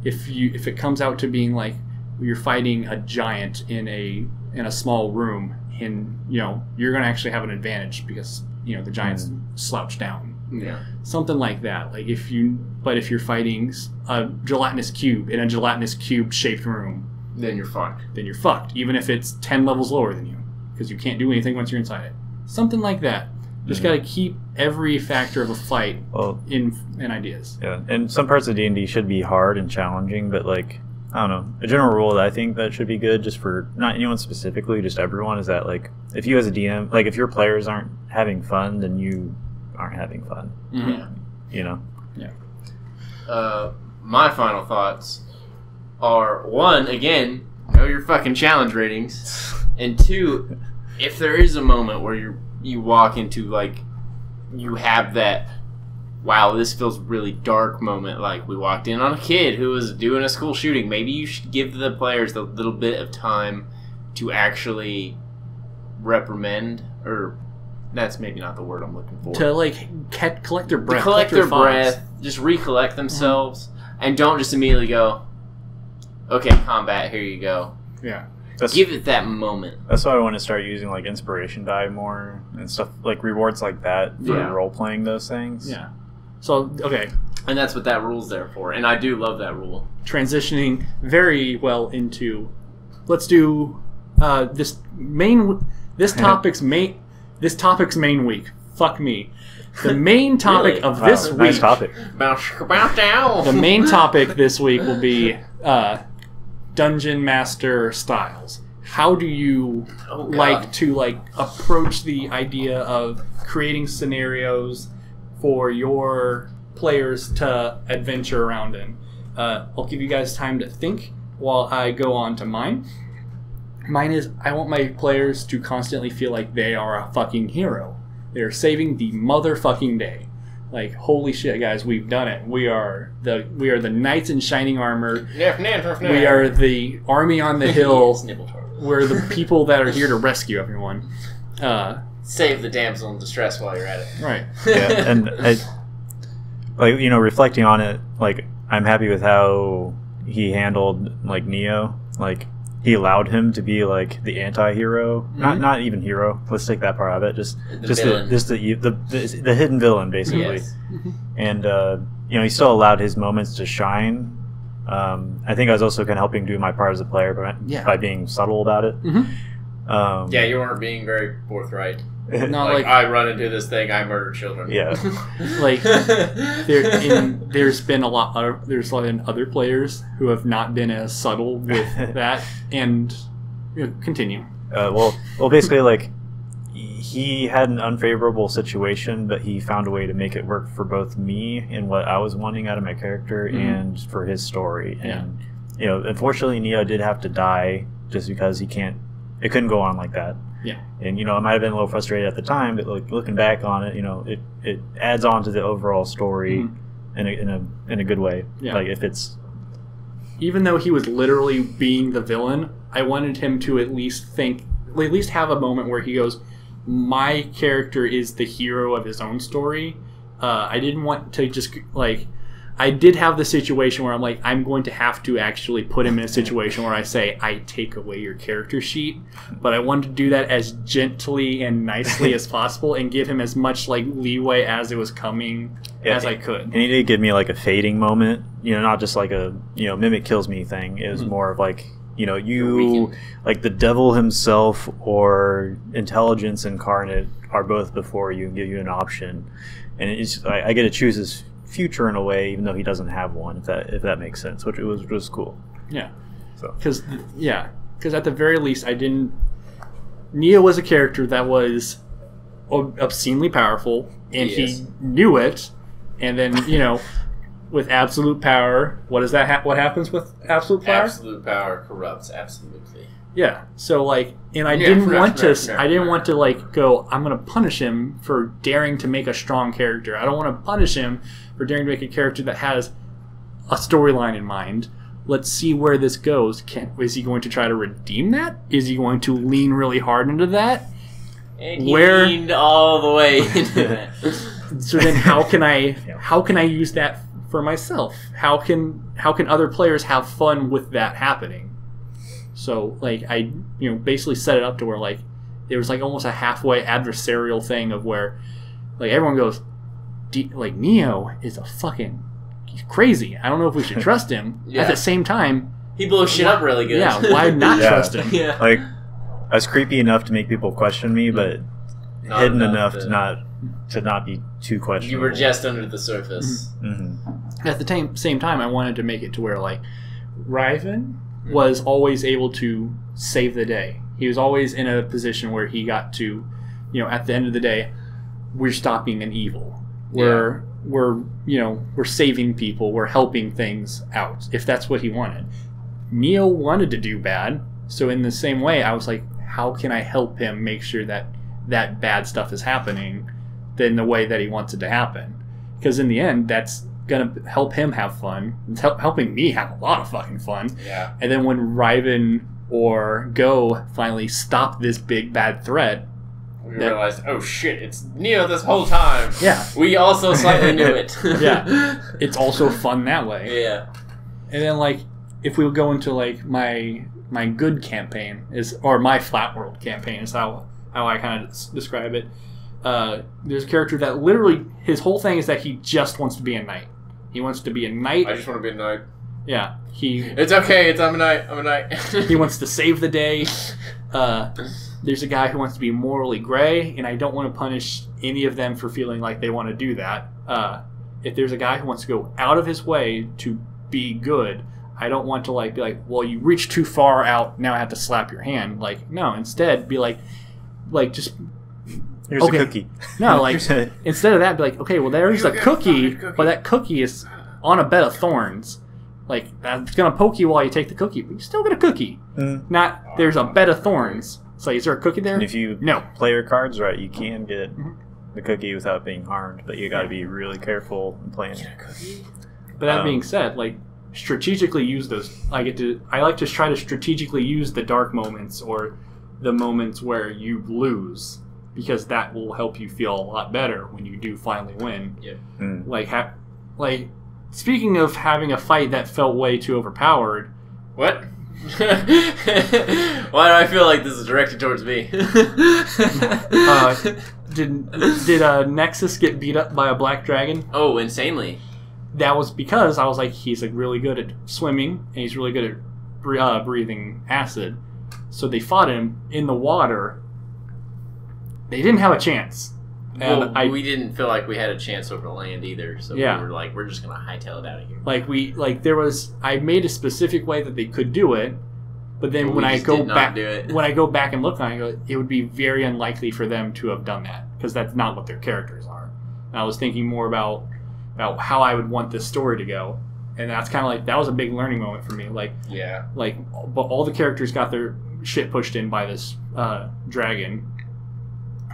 if it comes out to being like you're fighting a giant in a small room, and you're going to actually have an advantage because the giant's slouched down. Yeah. Something like that. Like if you're fighting a gelatinous cube in a gelatinous cube shaped room, Then you're fucked. even if it's 10 levels lower than you, because you can't do anything once you're inside it. Something like that. Just got to keep every factor of a fight in ideas. Yeah, and some parts of D&D should be hard and challenging, but like, I don't know, a general rule that I think that should be good just for not anyone specifically, just everyone, is that like, if you as a DM, like if your players aren't having fun, then you aren't having fun. Mm-hmm. Yeah. You know? Yeah. My final thoughts are, 1, again, know your fucking challenge ratings, and 2, if there is a moment where you walk into, like, you have that, wow, this feels really dark moment, like we walked in on a kid who was doing a school shooting, maybe you should give the players a little bit of time to actually reprimand, or that's maybe not the word I'm looking for. To like collect their breath. Collect their breath, just recollect themselves, and don't just immediately go, okay, combat, here you go. Yeah. Give it that moment. That's why I want to start using like inspiration die more and stuff, like rewards like that for role playing those things. Yeah. So okay, and that's what that rule's there for, and I do love that rule. Transitioning very well into, let's do this topic's main week. Fuck me. The main topic Really? of this week. Nice topic. About down. The main topic this week will be dungeon master styles. How do you like to approach the idea of creating scenarios for your players to adventure around in? I'll give you guys time to think while I go on to mine. Mine is, I want my players to constantly feel like they are a fucking hero. They're saving the motherfucking day. Like, holy shit, guys, we've done it. We are the knights in shining armor. We are the army on the hill. We're the people that are here to rescue everyone. Save the damsel in distress while you're at it. Right. Yeah, and reflecting on it, like, I'm happy with how he handled like Neo. Like, he allowed him to be like the anti-hero, not even hero. Let's take that part of it. Just the hidden villain, basically. Yes. And he still allowed his moments to shine. I think I was also kind of helping do my part as a player by being subtle about it. Mm-hmm. You weren't being very forthright. Not like I run into this thing, I murder children. Yeah. Like there's been other players who have not been as subtle with that, and continue. Well, basically, like, he had an unfavorable situation, but he found a way to make it work for both me and what I was wanting out of my character, and for his story. And unfortunately, Neo did have to die just because it couldn't go on like that. Yeah. And I might have been a little frustrated at the time, but looking back on it, it adds on to the overall story in a good way. Yeah. Like, if it's, even though he was literally being the villain, I wanted him to at least have a moment where he goes, my character is the hero of his own story. I didn't want to just I did have the situation where I'm like, I'm going to have to actually put him in a situation where I say, I take away your character sheet, but I wanted to do that as gently and nicely as possible and give him as much leeway as it was coming as I could. And he did give me a fading moment, not just like a mimic kills me thing. It was more of like, you know, You're weakened. like the devil himself or intelligence incarnate are both before you and give you an option, and it's I get to choose his future in a way, even though he doesn't have one. If that makes sense, which was cool. Yeah. So Because at the very least, I didn't. Neo was a character that was obscenely powerful, and Yes. he knew it. And then, you know, with absolute power, what is that? What happens with absolute power? Absolute power corrupts absolutely. Yeah. So like, and I Yeah, didn't right, want to. right, right, I didn't right. want to like go. I'm going to punish him for daring to make a strong character. I don't want to punish him for daring to make a character that has a storyline in mind. Let's see where this goes. Is he going to try to redeem that? Is he going to lean really hard into that? And he Where- leaned all the way into that. So then, how can I use that for myself? How can other players have fun with that happening? So like I basically set it up to where like it was like almost a halfway adversarial thing of where like everyone goes like Neo is he's crazy. I don't know if we should trust him. Yeah. At the same time, He blows shit up really good. yeah, why not Yeah. trust him? Yeah. like I was creepy enough to make people question me, but Not hidden enough enough to not be too questionable. You were just under the surface. Mm-hmm. At the same time, I wanted to make it to where like Riven was always able to save the day. He was always in a position where he got to, at the end of the day, we're stopping an evil. We're saving people. We're helping things out. If that's what he wanted, Neo wanted to do bad. So in the same way, I was like, how can I help him make sure that bad stuff is happening in the way that he wants it to happen? Because in the end, that's gonna help him have fun. It's helping me have a lot of fucking fun. Yeah. And then when Riven or Go finally stop this big bad threat, We realized, oh shit, it's Neo this whole time. Yeah. We also slightly knew it. Yeah. It's also fun that way. Yeah. And then like if we go into like my good campaign or my flat world campaign is how I kind of describe it. There's a character that literally his whole thing is that he just wants to be a knight. He wants to be a knight. I just want to be a knight. Yeah, It's okay. I'm a knight. I'm a knight. he wants to save the day. There's a guy who wants to be morally gray, and I don't want to punish any of them for feeling like they want to do that. If there's a guy who wants to go out of his way to be good, I don't want to like be like, well, you reached too far out. Now I have to slap your hand. Like, no. Instead, be like just. Here's Okay. a cookie. No, like instead of that, be like, okay, well, there's You a get a cookie, fucking cookie. but that cookie is on a bed of thorns. Like that's gonna poke you while you take the cookie, but you still get a cookie. Mm. Not there's a bed of thorns. It's like, is there a cookie there? And if you No. play your cards right, you can get the cookie without being harmed, but you got to be really careful in playing. But that being said, like strategically use those. I like to try to strategically use the dark moments or the moments where you lose, because that will help you feel a lot better when you do finally win. Yeah. Mm. Like speaking of having a fight that felt way too overpowered. What? Why do I feel like this is directed towards me? Did Nexus get beat up by a black dragon? Oh, insanely. That was because I was like, he's like really good at swimming and he's really good at breathing acid. So they fought him in the water. They didn't have a chance. And Well, we didn't feel like we had a chance over land either, so Yeah. we were like, we're just gonna hightail it out of here. I made a specific way that they could do it, but then But when we I just go did not back, do it. when I go back and look on it, it would be very unlikely for them to have done that because that's not what their characters are. And I was thinking more about how I would want this story to go, and that's kind of like that was a big learning moment for me. Yeah. But all the characters got their shit pushed in by this dragon,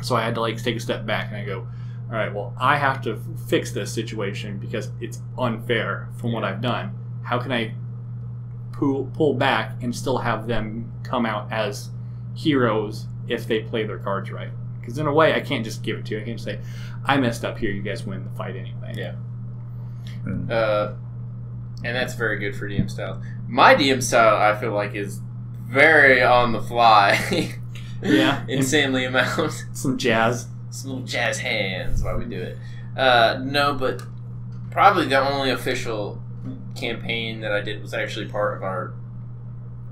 so I had to like take a step back and I go, all right, well, I have to fix this situation because it's unfair from what I've done. How can I pull back and still have them come out as heroes if they play their cards right? Because in a way, I can't just give it to you. I can't just say, I messed up here. You guys win the fight anyway. Yeah. Mm. And that's very good for DM style. My DM style, I feel like, is very on the fly. Yeah. Insanely amount. Some jazz. Some little jazz hands while we do it. No, but probably the only official campaign that I did was actually part of our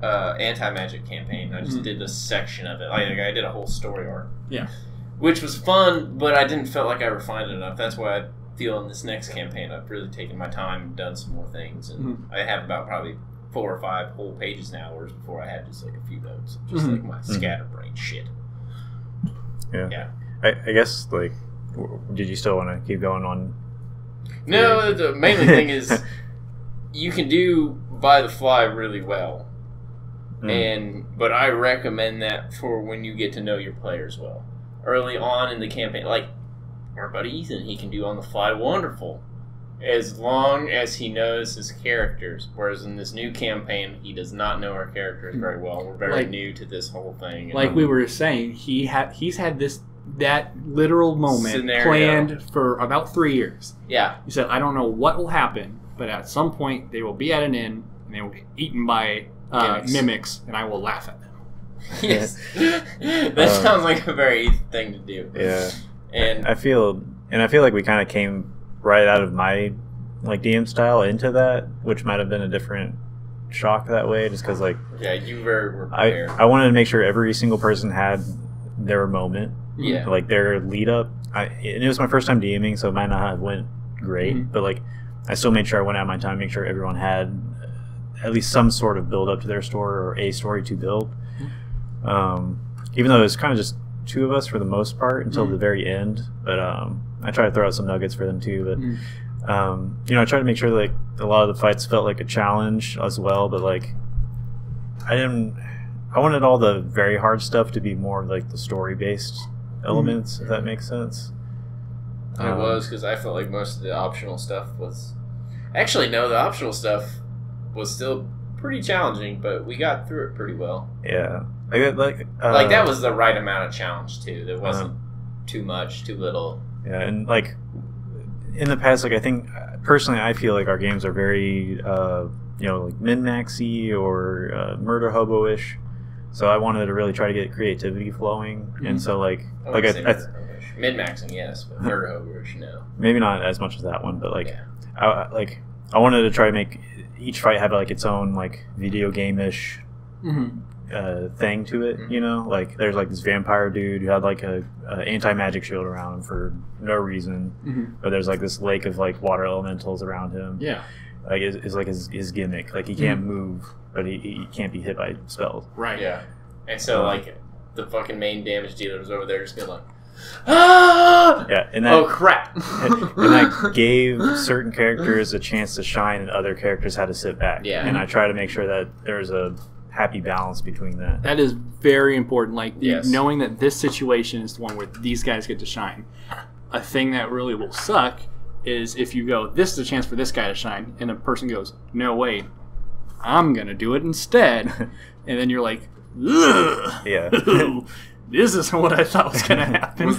anti-magic campaign. I just did a section of it. I did a whole story arc. Yeah. Which was fun, but I didn't feel like I refined it enough. That's why I feel in this next campaign I've really taken my time and done some more things. And I have about probably 4 or 5 whole pages now, whereas before I had just like a few notes. Just like my scatterbrain shit. Yeah. I guess, like, did you still want to keep going on? No, the main thing is you can do by the fly really well. But I recommend that for when you get to know your players well. Early on in the campaign, like our buddy Ethan, he can do on the fly wonderful as long as he knows his characters. Whereas in this new campaign, he does not know our characters very well. We're very new to this whole thing. Like we were saying, he's had that literal moment scenario planned for about 3 years. Yeah. He said, I don't know what will happen, but at some point they will be at an inn and they will get eaten by mimics, and I will laugh at them. Yes. That sounds like a very easy thing to do. Yeah. And I feel like we kind of came right out of my like DM style into that, which might have been a different shock that way, just because like you were prepared. I wanted to make sure every single person had their moment, like their lead up. And it was my first time DMing, so it might not have went great, but like I still made sure I went out of my time to make sure everyone had at least some sort of build up to their story or a story to build. Even though it was kind of just 2 of us for the most part until the very end, but I try to throw out some nuggets for them too. But I try to make sure that, like, a lot of the fights felt like a challenge as well. But like, I wanted all the very hard stuff to be more like the story based elements, if that makes sense. It was, because I felt like most of the optional stuff was actually the optional stuff was still pretty challenging, but we got through it pretty well. Yeah. Like that was the right amount of challenge too. There wasn't too much, too little. Yeah, and like in the past, like I think personally, I feel like our games are very like min-maxy or murder hobo-ish. So I wanted to really try to get creativity flowing, and so like min-maxing, yes, but murder hobo-ish, no. Maybe not as much as that one, but like I wanted to try to make each fight have like its own like video game-ish thing to it, like there's like this vampire dude who had like a anti-magic shield around him for no reason, but there's like this lake of like water elementals around him. Like is like his gimmick, like he can't move, but he can't be hit by spells. Right. Yeah. And so like the fucking main damage dealer was over there just being like, ah! Yeah, and that, oh crap. and that gave certain characters a chance to shine and other characters had to sit back. Yeah. And I try to make sure that there's a happy balance between that. That is very important. Like knowing that this situation is the one where these guys get to shine. A thing that really will suck is if you go, this is a chance for this guy to shine, and a person goes, no, wait, I'm gonna do it instead. And then you're like, ugh, yeah. This is what I thought was gonna happen.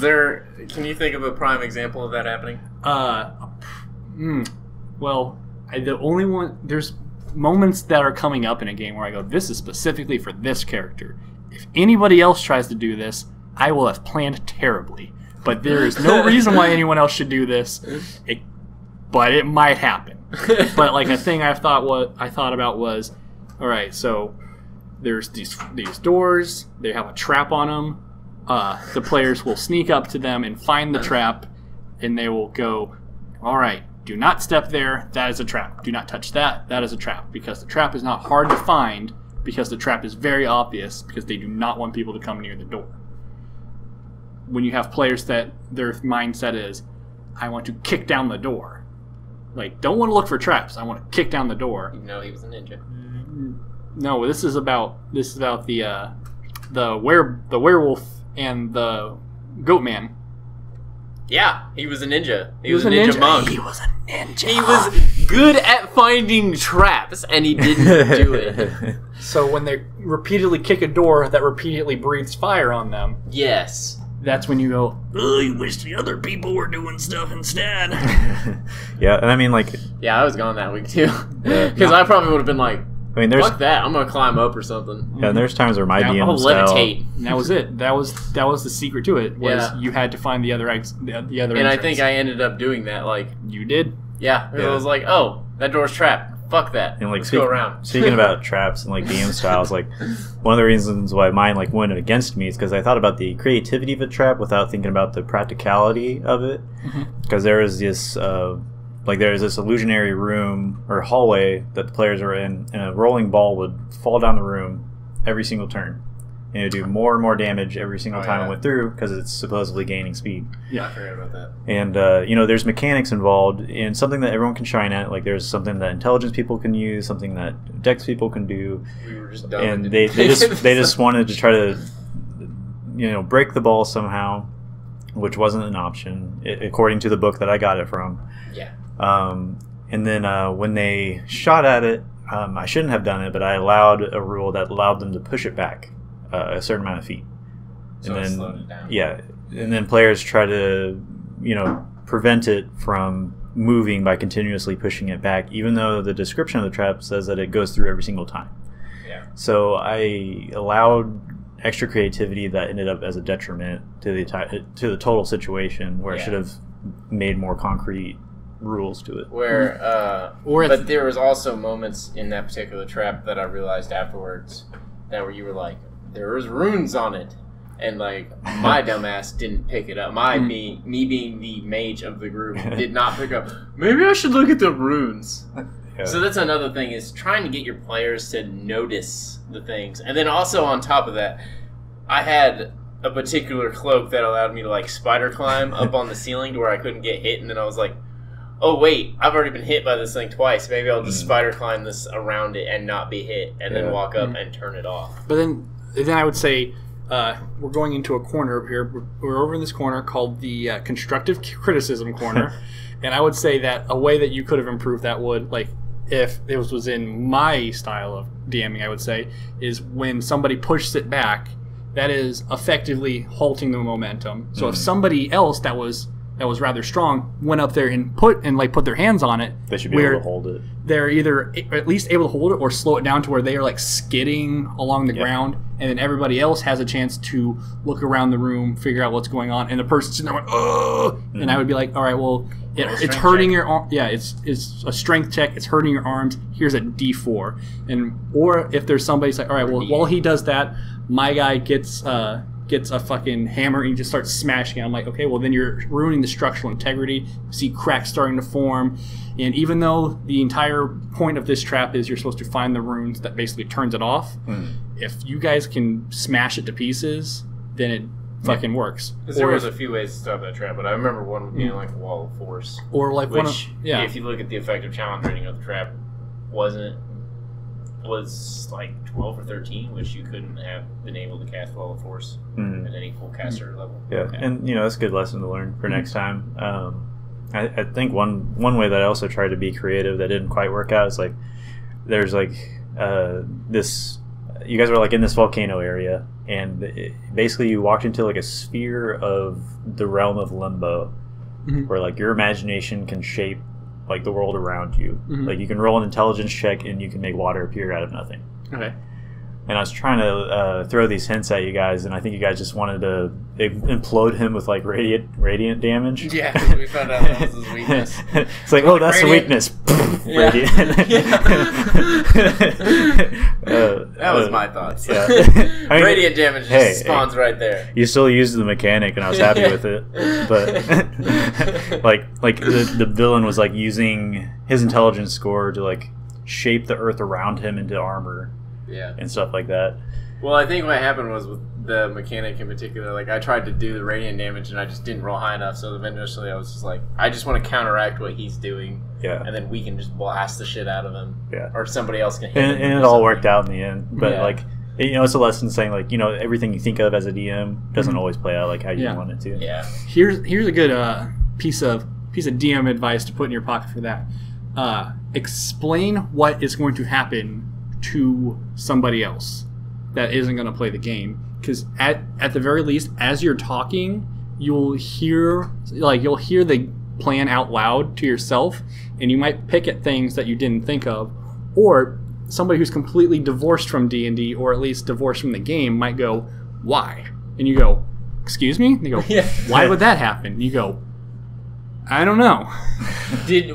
Can you think of a prime example of that happening? Well, the only one, there's moments that are coming up in a game where I go, this is specifically for this character. If anybody else tries to do this, I will have planned terribly. But there is no reason why anyone else should do this. But it might happen. But like a thing I thought about was, all right, so there's these doors. They have a trap on them. The players will sneak up to them and find the trap, and they will go, all right, do not step there. That is a trap. Do not touch that. That is a trap. Because the trap is not hard to find, because the trap is very obvious, because they do not want people to come near the door. When you have players that their mindset is, I want to kick down the door. Like, don't want to look for traps. I want to kick down the door. Even though he was a ninja. No, this is about the werewolf and the goat man. Yeah, he was a ninja. He was a ninja monk. He was a ninja. He was good at finding traps, and he didn't do it. So when they repeatedly kick a door that repeatedly breathes fire on them, yes, that's when you go, oh, you wish the other people were doing stuff instead. Yeah, and I mean, like, yeah, I was gone that week too, because I probably would have been like, I mean, fuck that, I'm gonna climb up or something. Yeah, and there's times where my DM I'll style, levitate. And that was it. That was the secret to it. Was you had to find the other the other. And entrance. I think I ended up doing that. Like you did. Yeah. I was like, oh, that door's trapped. fuck that. And like Let's go around. Speaking about traps and like DM styles, like one of the reasons why mine like went against me is because I thought about the creativity of a trap without thinking about the practicality of it. Because there is this illusionary room or hallway that the players are in, and a rolling ball would fall down the room every single turn. And it would do more and more damage every single time it went through because it's supposedly gaining speed. Yeah, I forgot about that. And, there's mechanics involved and something that everyone can shine at. Like, there's something that intelligence people can use, something that dex people can do. We were just dumb. And they just wanted to try to, break the ball somehow, which wasn't an option, according to the book that I got it from. Yeah. And then when they shot at it, I shouldn't have done it, but I allowed a rule that allowed them to push it back a certain amount of feet. So and it then slowed it down. Yeah, and then players try to prevent it from moving by continuously pushing it back, even though the description of the trap says that it goes through every single time. Yeah. So I allowed extra creativity that ended up as a detriment to the total situation, where I should have made more concrete rules to it. But there was also moments in that particular trap that I realized afterwards that where you were like, there was runes on it, and like my dumbass didn't pick it up. Me being the mage of the group did not pick up. Maybe I should look at the runes. Yeah. So that's another thing, is trying to get your players to notice the things. And then also on top of that, I had a particular cloak that allowed me to like spider climb up on the ceiling to where I couldn't get hit, and then I was like, oh wait, I've already been hit by this thing twice. Maybe I'll just spider climb this around it and not be hit, and then walk up and turn it off. But then I would say we're going into a corner over here. We're over in this corner called the constructive criticism corner, and I would say that a way that you could have improved that would, like, if it was in my style of DMing, I would say, is when somebody pushes it back, that is effectively halting the momentum. So if somebody else that was rather strong went up there and put their hands on it, they should be able to hold it. They're either at least able to hold it or slow it down to where they are like skidding along the ground, and then everybody else has a chance to look around the room, figure out what's going on, and the person's sitting there going, "Oh!" And I would be like, "All right, well, it's hurting your arm. Yeah, it's a strength check. It's hurting your arms. Here's a D4." Or if there's somebody's like, "All right, well, while he does that, my guy gets a fucking hammer and he just starts smashing it." I'm like, okay, well then you're ruining the structural integrity. You see cracks starting to form, and even though the entire point of this trap is you're supposed to find the runes that basically turns it off, if you guys can smash it to pieces, then it fucking works. Because there was a few ways to stop that trap, but I remember one being like a wall of force, or like which, if you look at the effective challenge rating of the trap, was like 12 or 13, which you couldn't have been able to cast Wall of Force at any full caster level. Yeah, and that's a good lesson to learn for next time. I think one way that I also tried to be creative that didn't quite work out is like, there's like this, you guys were like in this volcano area, and basically you walked into like a sphere of the realm of limbo, where like your imagination can shape like the world around you. Like you can roll an intelligence check and you can make water appear out of nothing. Okay. And I was trying to throw these hints at you guys, and I think you guys just wanted to implode him with like radiant damage. Yeah, because we found out that was his weakness. It's like, oh, that's radiant. The weakness. Radiant. That was my thoughts. Yeah. I mean, radiant damage just spawns right there. You still used the mechanic, and I was happy with it. But like the villain was like using his intelligence score to like shape the earth around him into armor. Yeah. And stuff like that. Well, I think what happened was with the mechanic in particular, like I tried to do the radiant damage and I just didn't roll high enough, so eventually I was just like, I just want to counteract what he's doing. Yeah. And then we can just blast the shit out of him. Yeah. Or somebody else can hit him. And it all worked out in the end. But like, it's a lesson saying like, everything you think of as a DM doesn't always play out like how you want it to. Yeah. Here's a good piece of DM advice to put in your pocket for that. Explain what is going to happen to somebody else that isn't going to play the game, because at the very least, as you're talking, you'll hear the plan out loud to yourself, and you might pick at things that you didn't think of, or somebody who's completely divorced from D&D, or at least divorced from the game, might go, "Why?" And you go, "Excuse me?" And they go, "Why would that happen?" And you go, I don't know.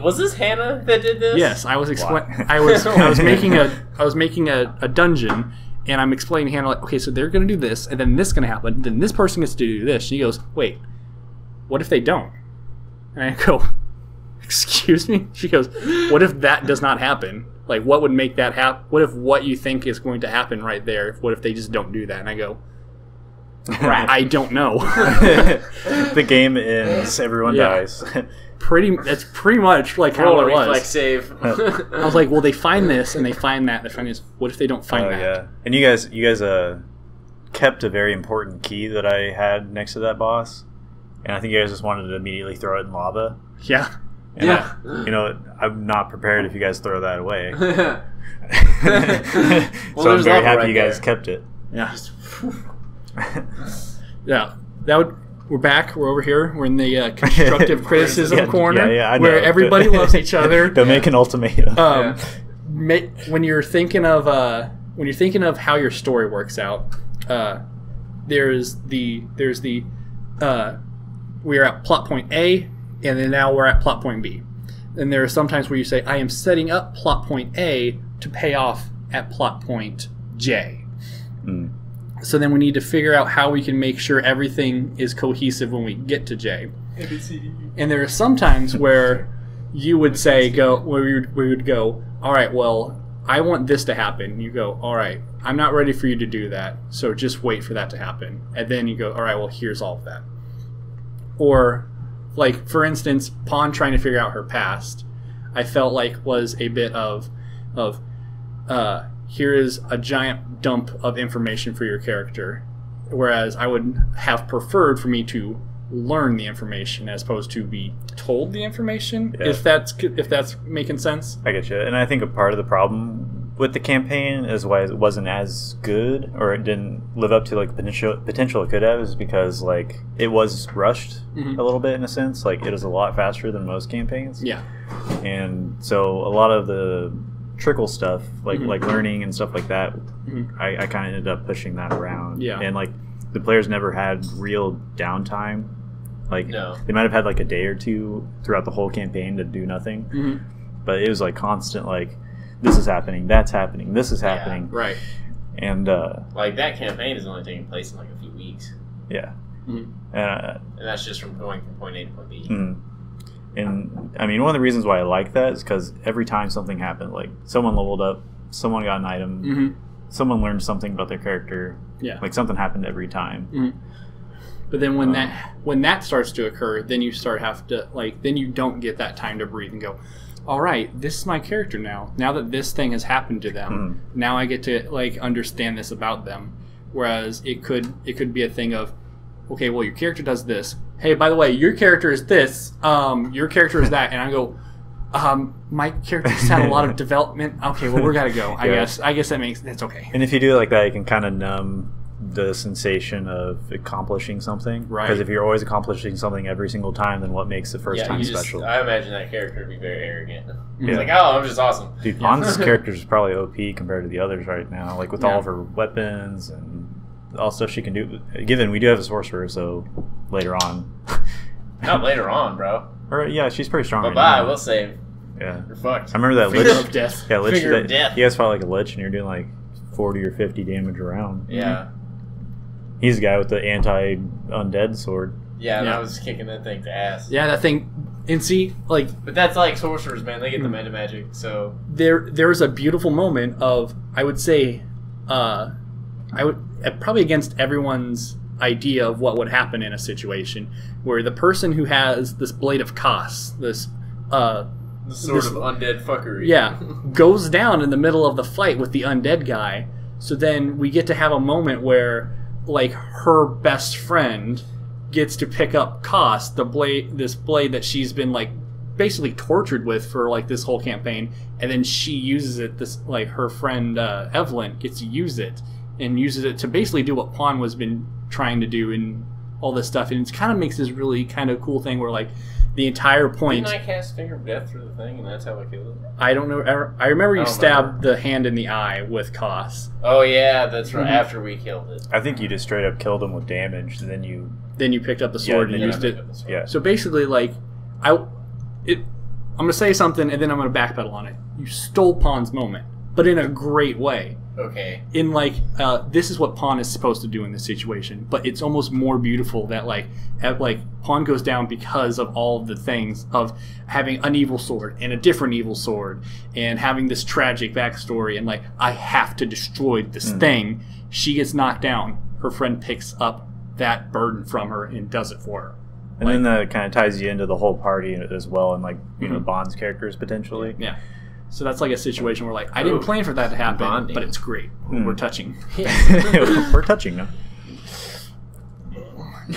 Was this Hannah that did this? Yes, I was I was making a dungeon, and I'm explaining to Hannah, like, okay, so they're going to do this, and then this is going to happen, then this person gets to do this. She goes, wait, what if they don't? And I go, excuse me? She goes, what if that does not happen? Like, what would make that happen? What if what you think is going to happen right there, what if they just don't do that? And I go, I don't know. The game ends, everyone dies. That's pretty much like how it was. Reflex save. I was like, well, they find this and they find that. They find this. What if they don't find that? Yeah. And you guys kept a very important key that I had next to that boss, and I think you guys just wanted to immediately throw it in lava. Yeah. And I'm not prepared if you guys throw that away. So I'm very happy you guys kept it. Yeah. Yeah. We're back. We're over here. We're in the constructive criticism corner, I know. where everybody loves each other. Don't make an ultimatum. When you're thinking of how your story works out, there's the we are at plot point A, and then now we're at plot point B. And there are some times where you say, I am setting up plot point A to pay off at plot point J. So then we need to figure out how we can make sure everything is cohesive when we get to J. And there are some times where you would say, we would go, all right, well, I want this to happen. You go, all right, I'm not ready for you to do that, so just wait for that to happen. And then you go, all right, well, here's all of that. Or, like, for instance, Pawn trying to figure out her past, I felt like was a bit of here is a giant dump of information for your character, whereas I would have preferred for me to learn the information as opposed to be told the information. Yeah. If that's making sense. I get you, and I think a part of the problem with the campaign is why it wasn't as good, or it didn't live up to like potential it could have, is because like it was rushed a little bit in a sense. Like it was a lot faster than most campaigns. Yeah, and so a lot of the trickle stuff, like learning and stuff like that, I kind of ended up pushing that around. Yeah, and like the players never had real downtime. Like they might have had like a day or two throughout the whole campaign to do nothing, but it was like constant. Like this is happening, that's happening, this is happening. Right. And like that campaign is only taking place in like a few weeks. Yeah. And that's just from going from point A to point B. And I mean, one of the reasons why I like that is because every time something happened, like someone leveled up, someone got an item, someone learned something about their character. Yeah. Like something happened every time. But then when that starts to occur, then you then you don't get that time to breathe and go, all right, this is my character now. Now that this thing has happened to them, now I get to like understand this about them. Whereas it could be a thing of, okay, well, your character does this. Hey, by the way, your character is this. Your character is that. And I go, my character's had a lot of development. Okay, well, we gotta go. I guess that's okay. And if you do it like that, you can kind of numb the sensation of accomplishing something. Right. Because if you're always accomplishing something every single time, then what makes the first time special? I imagine that character to be very arrogant. He's like, oh, I'm just awesome. Dude, Pawn's character is probably OP compared to the others right now. Like with all of her weapons and all stuff she can do. Given we do have a sorcerer, so later on. Not later on, bro. Or yeah, she's pretty strong. Bye-bye, we'll save. Yeah. You're fucked. I remember that Finger of death. Yeah, lich. Finger of death. You guys fought like a lich, and you're doing like 40 or 50 damage around. Yeah. He's the guy with the anti-undead sword. Yeah, and I was kicking that thing to ass. Yeah, that thing. And see, like, but that's like sorcerers, man. They get the meta magic. So there's a beautiful moment of, I would say, probably against everyone's idea of what would happen in a situation where the person who has this blade of Kos, this sort of undead fuckery, goes down in the middle of the fight with the undead guy. So then we get to have a moment where, like, her best friend gets to pick up Kos, this blade that she's been like basically tortured with for like this whole campaign, and then she uses it. Her friend Evelyn gets to use it and uses it to basically do what Pawn was been trying to do and all this stuff, and it kind of makes this really kind of cool thing where like the entire point. Didn't I cast Finger of Death through the thing, and that's how I killed it? I don't know. I remember you stabbed the hand in the eye with Kos. Oh yeah, that's right. After we killed it, I think you just straight up killed him with damage, and then you picked up the sword and used it. Yeah. So basically, like, I'm going to say something and then I'm going to backpedal on it. You stole Pawn's moment, but in a great way. Okay. In like, this is what Pawn is supposed to do in this situation, but it's almost more beautiful that like Pawn goes down because of all of the things of having an evil sword and a different evil sword and having this tragic backstory and like, I have to destroy this thing. She gets knocked down. Her friend picks up that burden from her and does it for her. And then that kind of ties you into the whole party as well, and like Bond's characters potentially. Yeah. So that's like a situation where like I didn't plan for that to happen, Bonding. but it's great. We're touching. We're touching them.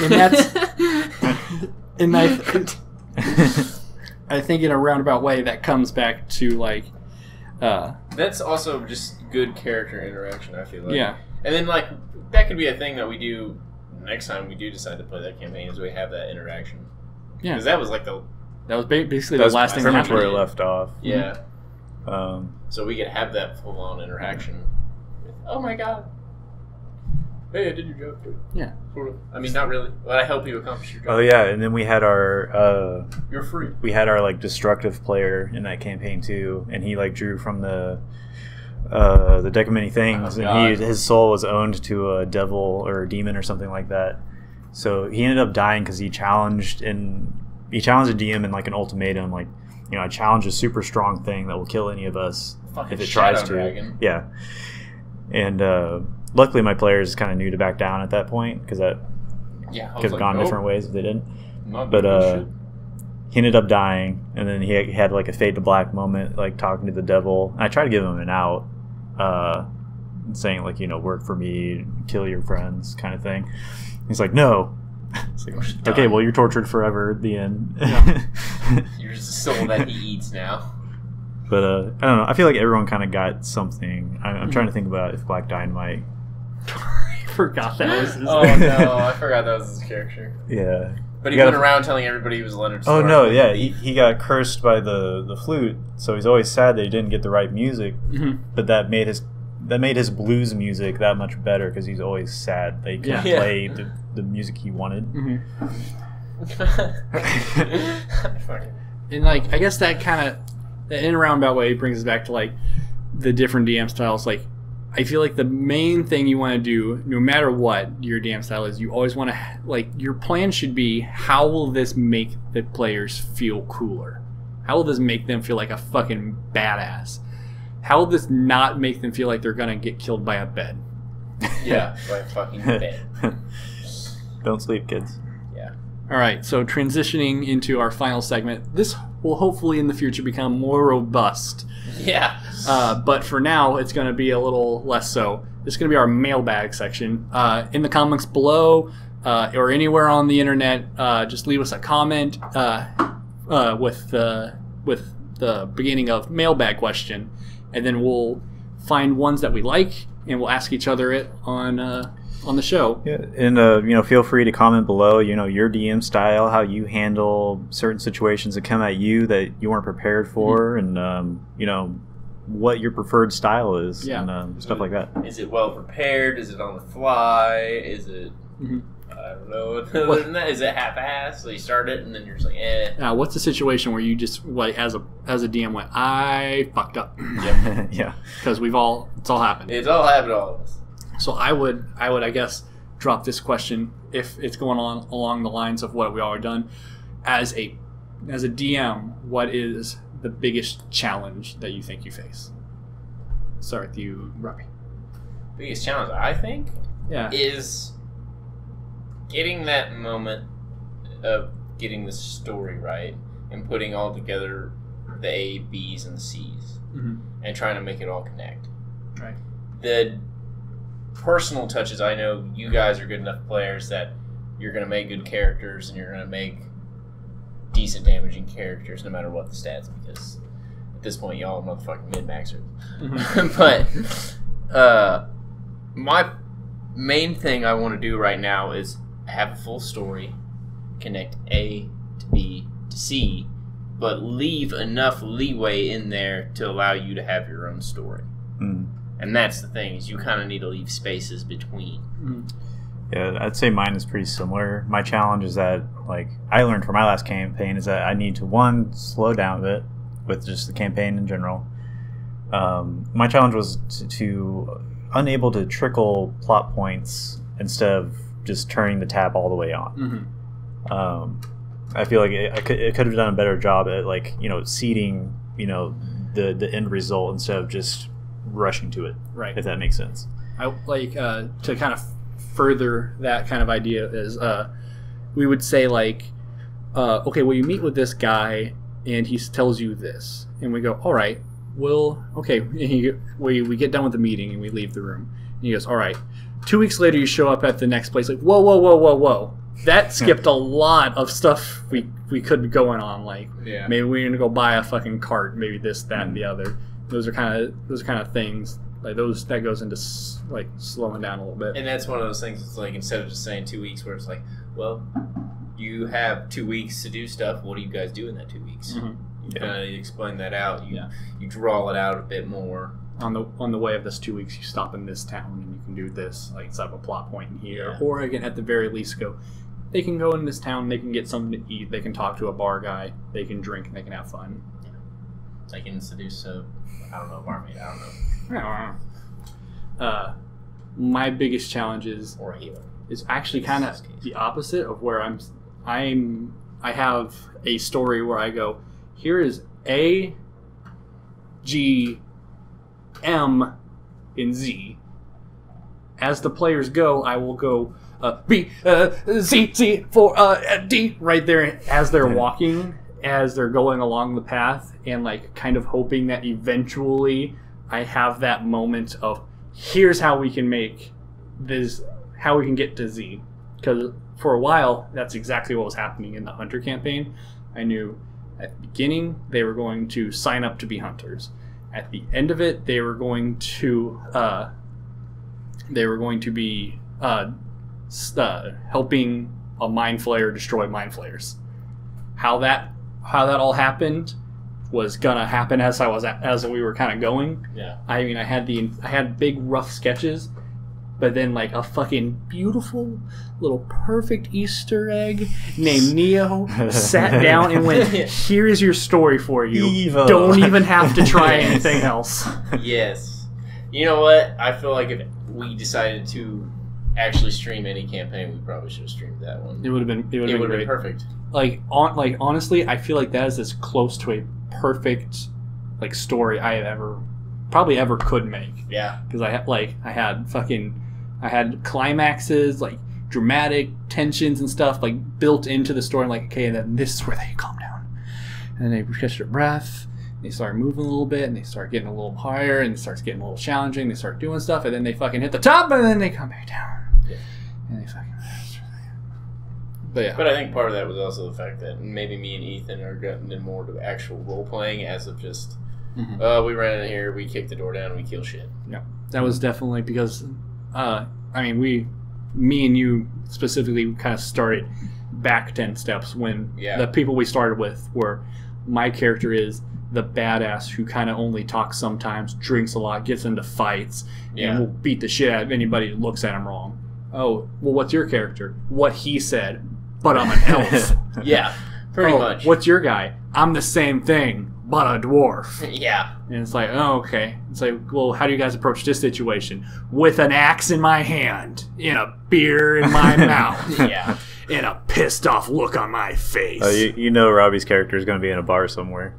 And that's and I think in a roundabout way that comes back to like That's also just good character interaction, I feel like. Yeah. And then like that could be a thing that we do next time we do decide to play that campaign, is we have that interaction. Yeah. Because that was like the basically the last thing that pretty much happened. where it left off. yeah. Mm-hmm. So we could have that full on interaction. Oh my god. Hey, I did your job too. Yeah. Sort of. I mean, not really, but I help you accomplish your job. Oh yeah, and then we had our You're free. we had our like destructive player in that campaign too, and he like drew from the deck of many things, and his soul was owned to a devil or a demon or something like that. So he ended up dying because he challenged a DM in like an ultimatum, like, you know, I challenge a super strong thing that will kill any of us if it tries to. Dragon. Yeah, and luckily my players kind of knew to back down at that point because that could have gone different ways if they didn't. But he ended up dying, and then he had like a fade to black moment, like talking to the devil. And I tried to give him an out, saying like, you know, work for me, kill your friends, kind of thing. He's like, no. It's like, okay, well, you're tortured forever at the end. Yeah. You're just a soul that he eats now. But I don't know. I feel like everyone kind of got something. I'm trying to think about if Black Dynamite. I forgot that was his Oh no, I forgot that was his character. Yeah. But he went around telling everybody he was Leonard Starr. Oh no, yeah, he got cursed by the flute, so he's always sad that he didn't get the right music. Mhm. But that made his blues music that much better because he's always sad that he couldn't play the music he wanted. And like, I guess that kind of, in a roundabout way, brings us back to like the different DM styles. Like, I feel like the main thing you want to do, no matter what your DM style is, you always want to, like, your plan should be, how will this make the players feel cooler? How will this make them feel like a fucking badass? How will this not make them feel like they're gonna get killed by a bed? Yeah, by a fucking bed. Don't sleep, kids. Yeah. All right, so transitioning into our final segment, this will hopefully in the future become more robust. Yeah. But for now, it's going to be a little less so. It's going to be our mailbag section. In the comments below or anywhere on the internet, just leave us a comment with the beginning of mailbag question, and then we'll find ones that we like, and we'll ask each other it on the show. Yeah, and you know, feel free to comment below. You know, your DM style, how you handle certain situations that come at you that you weren't prepared for, and you know, what your preferred style is, and stuff like that. Is it well prepared? Is it on the fly? Is it? I don't know. Other than that, is it half-assed? So you start it and then you're just like, eh. What's the situation where you just, like, as a DM went, I fucked up? Yep. Yeah, because it's all happened. It's all happened to all of us. So I would, I guess, drop this question if it's going on along the lines of what we already done. As a DM, what is the biggest challenge that you think you face? Start with you, Robby. Biggest challenge, I think, Yeah. is getting that moment of getting the story right and putting all together the A, B's, and the C's, and trying to make it all connect. Right. The personal touches, I know you guys are good enough players that you're going to make good characters and you're going to make decent damaging characters no matter what the stats, because at this point y'all are motherfucking mid-maxers. But my main thing I want to do right now is have a full story, connect A to B to C, but leave enough leeway in there to allow you to have your own story. And that's the thing, is you kind of need to leave spaces between. Yeah, I'd say mine is pretty similar. My challenge is that, like, I learned from my last campaign is that I need to, one, slow down a bit with just the campaign in general. My challenge was to unable to trickle plot points instead of just turning the tap all the way on. I feel like it could have done a better job at, like, seeding, the end result instead of just rushing to it. Right. If that makes sense. I like to kind of further that kind of idea is we would say, like, okay, well, you meet with this guy and he tells you this, and we go, all right, well, okay, and we get done with the meeting and we leave the room, and he goes, all right, 2 weeks later you show up at the next place, like, whoa, that skipped a lot of stuff we could be going on, like, maybe we're gonna go buy a fucking cart, maybe this, that, and the other. Those are kind of things. Like that goes into like slowing down a little bit. And that's one of those things. It's like, instead of just saying 2 weeks, where it's like, well, you have 2 weeks to do stuff. What do you guys do in that 2 weeks? You kind of explain that out. You draw it out a bit more. On the way of this 2 weeks, you stop in this town and you can do this. Like, set up a plot point in here, or again, at the very least, go. They can go in this town. They can get something to eat. They can talk to a bar guy. They can drink. And they can have fun. They can seduce barmaid. I don't know. My biggest challenge is actually kind of the opposite of where I have a story where I go, here is A, G, M, and Z. As the players go, I will go B, C, C, 4, D, right there as they're walking, as they're going along the path, and like kind of hoping that eventually I have that moment of, here's how we can make this, how we can get to Z. Because for a while, that's exactly what was happening in the Hunter campaign. I knew at the beginning they were going to sign up to be hunters. At the end of it, they were going to be helping a mind flayer destroy mind flayers. How that all happened was gonna happen as we were kind of going. I mean, I had big rough sketches, but then like a fucking beautiful little perfect Easter egg named Neo sat down and went, "Here is your story for you. Evil. Don't even have to try anything else." Yes. You know what? I feel like if we decided to actually stream any campaign, we probably should have streamed that one. It would have been perfect. Like honestly, I feel like that is as close to a perfect like story I probably ever could make. Yeah. Because I had climaxes, like dramatic tensions and stuff like built into the story. I'm like, okay, and then this is where they calm down, and then they catch their breath. They start moving a little bit, and they start getting a little higher, and it starts getting a little challenging. They start doing stuff, and then they fucking hit the top, and then they come back down. Yeah. And they fucking. But yeah. But I think part of that was also the fact that maybe me and Ethan are getting in more to actual role playing as of just, we ran in here, we kicked the door down, and we kill shit. Yeah, that was definitely because, I mean, me and you specifically kind of started back 10 steps when the people we started with were, my character is the badass who kind of only talks sometimes, drinks a lot, gets into fights, and will beat the shit out of anybody who looks at him wrong. Oh, well, what's your character? What he said, but I'm an elf. Yeah, pretty much. What's your guy? I'm the same thing, but a dwarf. Yeah. And it's like, oh, okay. It's like, well, how do you guys approach this situation? With an axe in my hand, and a beer in my mouth. Yeah. And a pissed off look on my face. Oh, you know Robbie's character is going to be in a bar somewhere.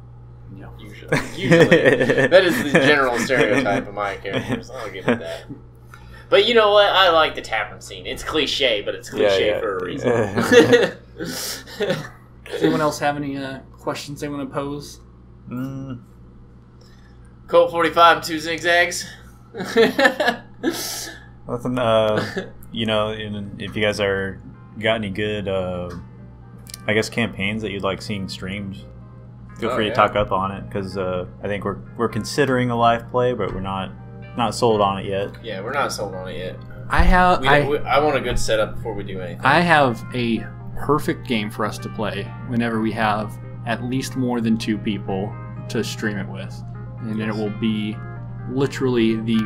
No. Usually. That is the general stereotype of my characters. I'll give it that. But you know what? I like the tavern scene. It's cliche, but it's cliche for a reason. Does anyone else have any questions they want to pose? Colt 45 and 2 zigzags. Nothing. You know, if you guys got any good, I guess, campaigns that you'd like seeing streamed, feel free to talk up on it, because I think we're considering a live play, but we're not sold on it yet. Yeah, we're not sold on it yet. I want a good setup before we do anything. I have a perfect game for us to play whenever we have at least more than 2 people to stream it with, and it will be literally the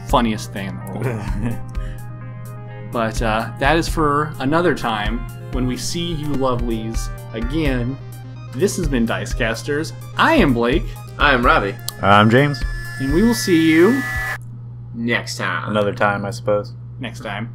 funniest thing in the world. But that is for another time when we see you lovelies again. This has been DiceCasters. I am Blake. I am Robby. I'm James. And we will see you Next time. Another time, I suppose. next time.